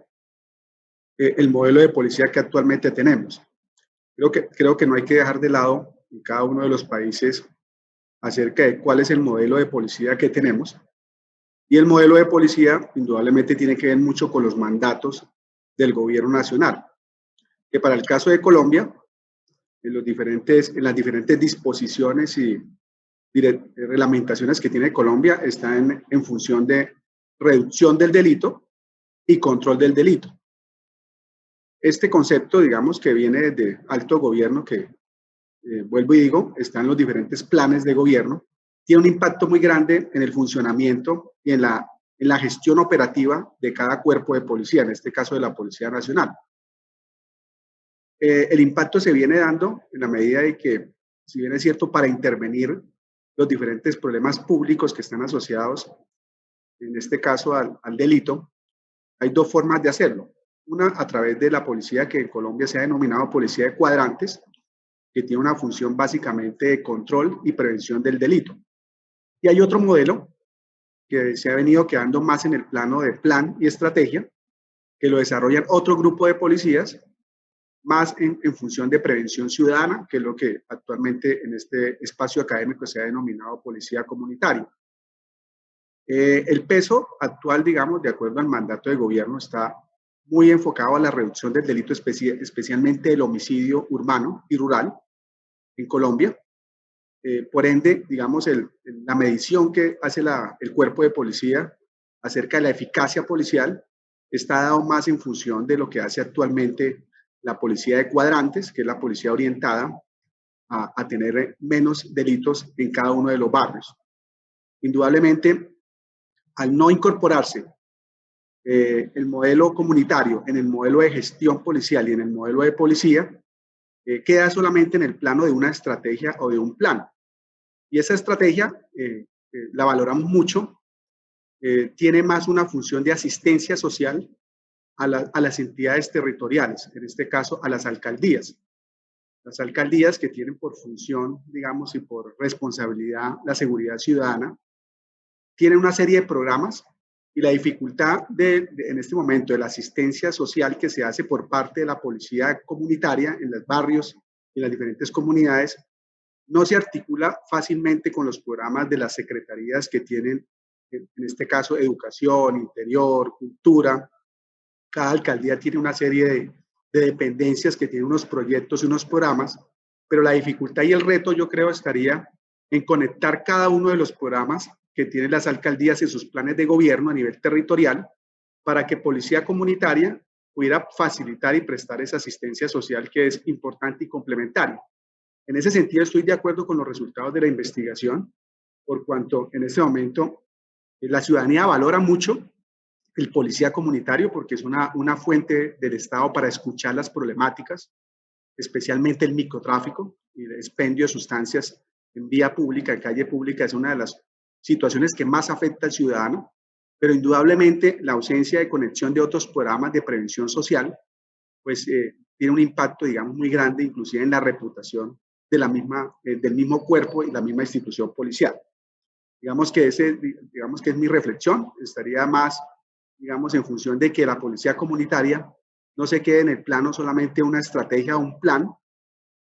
el modelo de policía que actualmente tenemos. Creo que no hay que dejar de lado en cada uno de los países acerca de cuál es el modelo de policía que tenemos. Y el modelo de policía indudablemente tiene que ver mucho con los mandatos del gobierno nacional, que para el caso de Colombia, en las diferentes disposiciones y reglamentaciones que tiene Colombia, están en función de reducción del delito y control del delito. Este concepto, digamos, que viene de alto gobierno, que vuelvo y digo, está en los diferentes planes de gobierno, tiene un impacto muy grande en el funcionamiento y en la gestión operativa de cada cuerpo de policía, en este caso de la Policía Nacional. El impacto se viene dando en la medida de que, si bien es cierto, para intervenir los diferentes problemas públicos que están asociados, en este caso al delito, hay dos formas de hacerlo. Una, a través de la policía que en Colombia se ha denominado policía de cuadrantes, que tiene una función básicamente de control y prevención del delito. Y hay otro modelo que se ha venido quedando más en el plano de plan y estrategia, que lo desarrollan otro grupo de policías, más en función de prevención ciudadana, que es lo que actualmente en este espacio académico se ha denominado policía comunitaria. El peso actual, digamos, de acuerdo al mandato de gobierno, está muy enfocado a la reducción del delito, especialmente el homicidio urbano y rural en Colombia. Por ende, digamos, la medición que hace el cuerpo de policía acerca de la eficacia policial está dado más en función de lo que hace actualmente la policía de cuadrantes, que es la policía orientada a tener menos delitos en cada uno de los barrios. Indudablemente, al no incorporarse el modelo comunitario en el modelo de gestión policial y en el modelo de policía, queda solamente en el plano de una estrategia o de un plan. Y esa estrategia la valoramos mucho, tiene más una función de asistencia social a las entidades territoriales, en este caso a las alcaldías. Las alcaldías que tienen por función, digamos, y por responsabilidad la seguridad ciudadana, tienen una serie de programas y la dificultad en este momento de la asistencia social que se hace por parte de la policía comunitaria en los barrios y en las diferentes comunidades no se articula fácilmente con los programas de las secretarías que tienen, en este caso, educación, interior, cultura. Cada alcaldía tiene una serie de dependencias que tienen unos proyectos y unos programas, pero la dificultad y el reto, yo creo, estaría en conectar cada uno de los programas que tienen las alcaldías en sus planes de gobierno a nivel territorial para que policía comunitaria pudiera facilitar y prestar esa asistencia social que es importante y complementaria. En ese sentido, estoy de acuerdo con los resultados de la investigación, por cuanto en este momento la ciudadanía valora mucho el policía comunitario porque es una fuente del Estado para escuchar las problemáticas, especialmente el microtráfico y el expendio de sustancias en vía pública, en calle pública, es una de las situaciones que más afecta al ciudadano, pero indudablemente la ausencia de conexión de otros programas de prevención social, pues tiene un impacto, digamos, muy grande, inclusive en la reputación de del mismo cuerpo y la misma institución policial. Digamos que es mi reflexión. Estaría más, digamos, en función de que la policía comunitaria no se quede en el plano solamente una estrategia o un plan,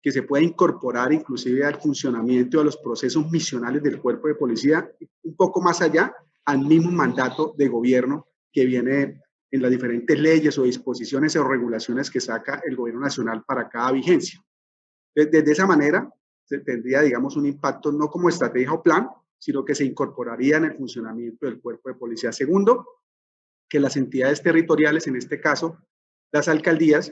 que se pueda incorporar inclusive al funcionamiento de los procesos misionales del cuerpo de policía, un poco más allá al mismo mandato de gobierno que viene en las diferentes leyes o disposiciones o regulaciones que saca el gobierno nacional para cada vigencia. Desde esa manera se tendría, digamos, un impacto no como estrategia o plan, sino que se incorporaría en el funcionamiento del cuerpo de policía. Segundo, que las entidades territoriales, en este caso las alcaldías,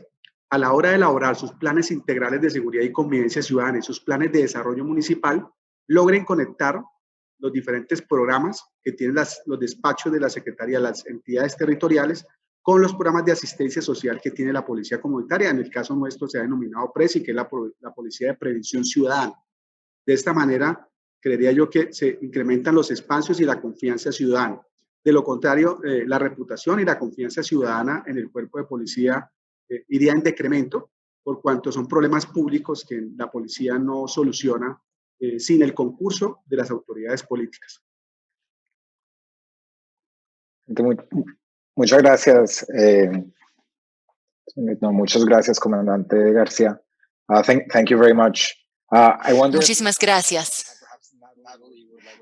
a la hora de elaborar sus planes integrales de seguridad y convivencia ciudadana y sus planes de desarrollo municipal, logren conectar los diferentes programas que tienen los despachos de la Secretaría, las entidades territoriales, con los programas de asistencia social que tiene la policía comunitaria. En el caso nuestro se ha denominado PRESI, que es la Policía de Prevención Ciudadana. De esta manera, creería yo que se incrementan los espacios y la confianza ciudadana. De lo contrario, la reputación y la confianza ciudadana en el cuerpo de policía iría en decremento, por cuanto son problemas públicos que la policía no soluciona sin el concurso de las autoridades políticas. Muchas gracias. No, muchas gracias, comandante García. Thank you very much. Muchísimas gracias.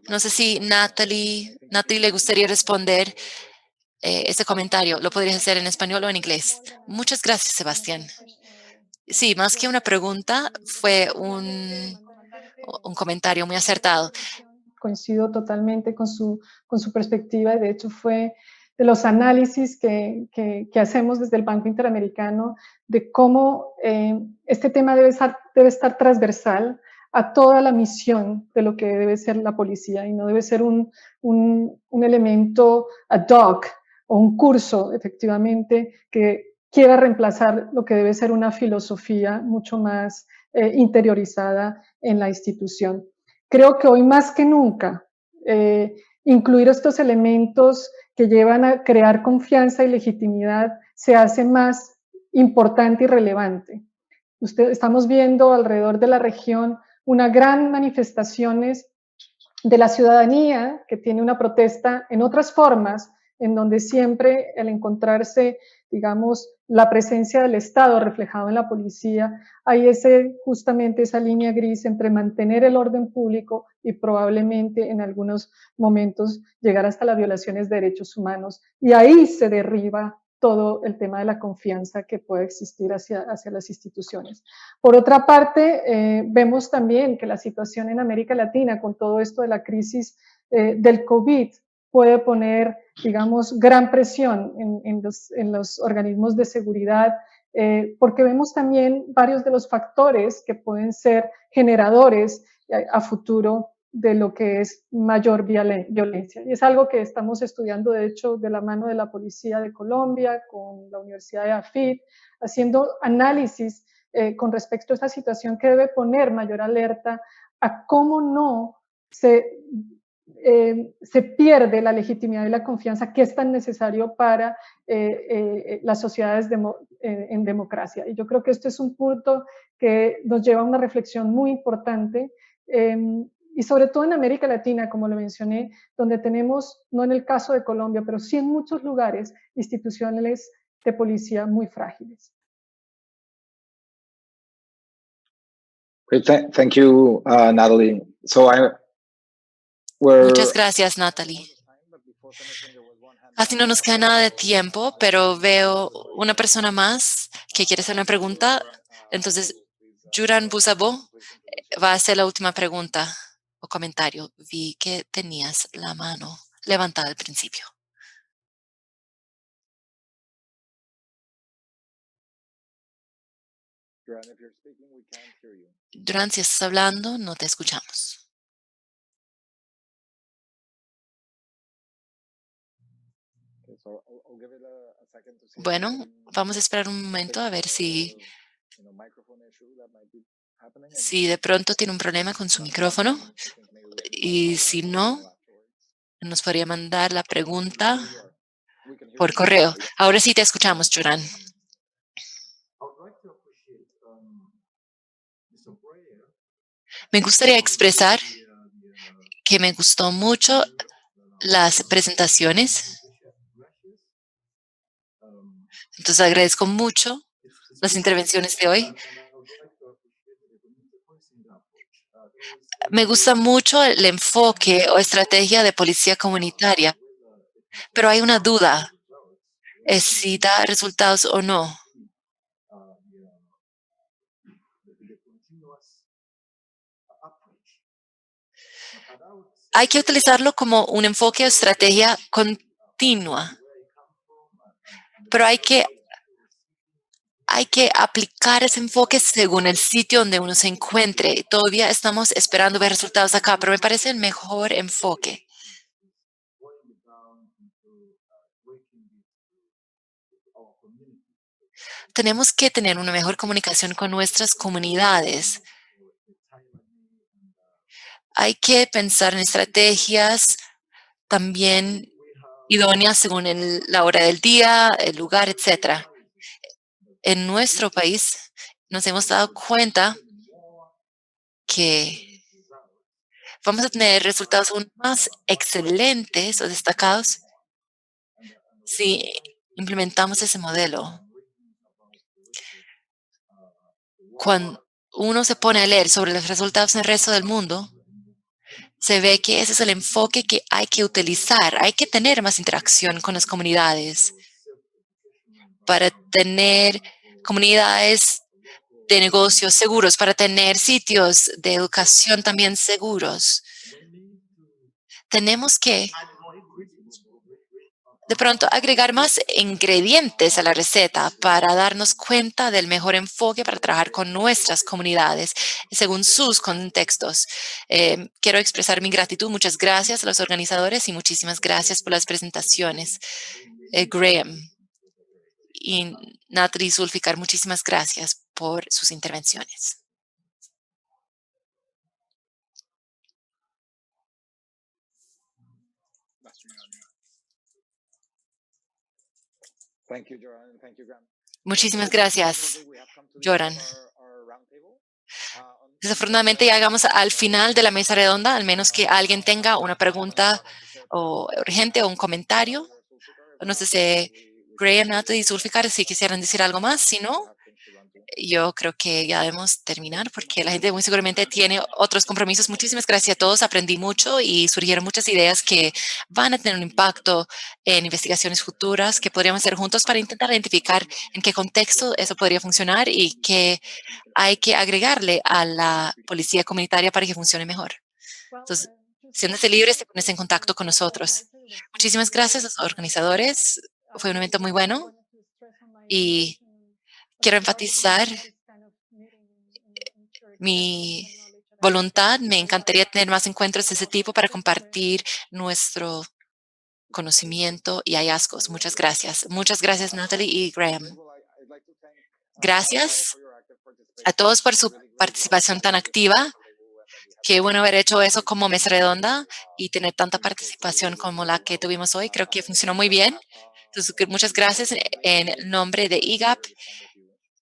No sé si Natalie le gustaría responder este comentario. ¿Lo podrías hacer en español o en inglés? Muchas gracias, Sebastián. Sí, más que una pregunta, fue un comentario muy acertado. Coincido totalmente con su perspectiva, y de hecho fue de los análisis que hacemos desde el Banco Interamericano de cómo este tema debe estar transversal a toda la misión de lo que debe ser la policía, y no debe ser un elemento ad hoc o un curso, efectivamente, que quiera reemplazar lo que debe ser una filosofía mucho más interiorizada en la institución. Creo que hoy más que nunca, incluir estos elementos que llevan a crear confianza y legitimidad se hace más importante y relevante. Estamos viendo alrededor de la región una gran manifestaciones de la ciudadanía que tiene una protesta en otras formas, en donde siempre el encontrarse, digamos, la presencia del Estado reflejado en la policía, hay justamente esa línea gris entre mantener el orden público y probablemente en algunos momentos llegar hasta las violaciones de derechos humanos. Y ahí se derriba todo el tema de la confianza que puede existir hacia las instituciones. Por otra parte, vemos también que la situación en América Latina, con todo esto de la crisis del COVID, puede poner, digamos, gran presión en los organismos de seguridad, porque vemos también varios de los factores que pueden ser generadores a futuro de lo que es mayor violencia. Y es algo que estamos estudiando, de hecho, de la mano de la Policía de Colombia, con la Universidad de AFID, haciendo análisis con respecto a esta situación que debe poner mayor alerta a cómo no se pierde la legitimidad y la confianza que es tan necesario para las sociedades en democracia. Y yo creo que este es un punto que nos lleva a una reflexión muy importante, y sobre todo en América Latina, como lo mencioné, donde tenemos, no en el caso de Colombia, pero sí en muchos lugares, instituciones de policía muy frágiles. Great. Thank you, Natalie. Muchas gracias, Natalie. Casi no nos queda nada de tiempo, pero veo una persona más que quiere hacer una pregunta. Entonces, Juran Busabo va a hacer la última pregunta o comentario. Vi que tenías la mano levantada al principio. Juran, si estás hablando, no te escuchamos. Bueno, vamos a esperar un momento a ver si de pronto tiene un problema con su micrófono, y si no, nos podría mandar la pregunta por correo. Ahora sí te escuchamos, Juran. Me gustaría expresar que me gustó mucho las presentaciones. Entonces agradezco mucho las intervenciones de hoy. Me gusta mucho el enfoque o estrategia de policía comunitaria, pero hay una duda, es si da resultados o no. Hay que utilizarlo como un enfoque o estrategia continua, pero hay que aplicar ese enfoque según el sitio donde uno se encuentre. Todavía estamos esperando ver resultados acá, pero me parece el mejor enfoque. Tenemos que tener una mejor comunicación con nuestras comunidades. Hay que pensar en estrategias también idóneas según la hora del día, el lugar, etc. En nuestro país nos hemos dado cuenta que vamos a tener resultados aún más excelentes o destacados si implementamos ese modelo. Cuando uno se pone a leer sobre los resultados en el resto del mundo, se ve que ese es el enfoque que hay que utilizar. Hay que tener más interacción con las comunidades para tener comunidades de negocios seguros, para tener sitios de educación también seguros. Tenemos que de pronto agregar más ingredientes a la receta para darnos cuenta del mejor enfoque para trabajar con nuestras comunidades según sus contextos. Quiero expresar mi gratitud. Muchas gracias a los organizadores y muchísimas gracias por las presentaciones. Graham y Natalie Zulfikar, muchísimas gracias por sus intervenciones. Muchísimas gracias, Joran. Desafortunadamente ya llegamos al final de la mesa redonda, al menos que alguien tenga una pregunta urgente o un comentario. No sé si Graham, Natalie y Zulfikar, si quisieran decir algo más. Si no, yo creo que ya debemos terminar porque la gente muy seguramente tiene otros compromisos. Muchísimas gracias a todos. Aprendí mucho y surgieron muchas ideas que van a tener un impacto en investigaciones futuras que podríamos hacer juntos para intentar identificar en qué contexto eso podría funcionar y qué hay que agregarle a la policía comunitaria para que funcione mejor. Entonces, siéntese libres de ponerse en contacto con nosotros. Muchísimas gracias a los organizadores. Fue un evento muy bueno y quiero enfatizar mi voluntad. Me encantaría tener más encuentros de ese tipo para compartir nuestro conocimiento y hallazgos. Muchas gracias. Muchas gracias, Natalie y Graham. Gracias a todos por su participación tan activa. Qué bueno haber hecho eso como mesa redonda y tener tanta participación como la que tuvimos hoy. Creo que funcionó muy bien. Entonces, muchas gracias en nombre de IGAP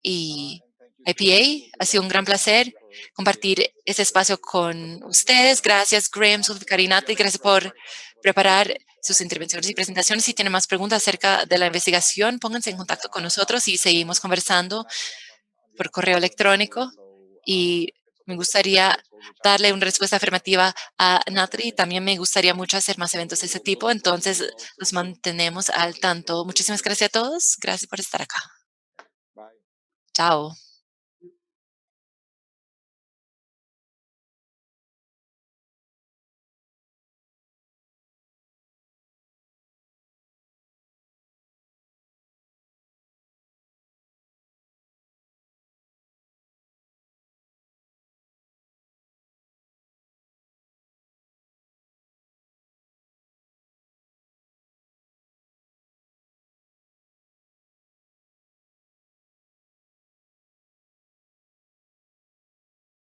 y IPA. Ha sido un gran placer compartir ese espacio con ustedes. Gracias, Graham, Zulfikar y Natalie. Gracias por preparar sus intervenciones y presentaciones. Si tienen más preguntas acerca de la investigación, pónganse en contacto con nosotros y seguimos conversando por correo electrónico. Y me gustaría darle una respuesta afirmativa a Natalie. También me gustaría mucho hacer más eventos de ese tipo. Entonces, los mantenemos al tanto. Muchísimas gracias a todos. Gracias por estar acá. Chao.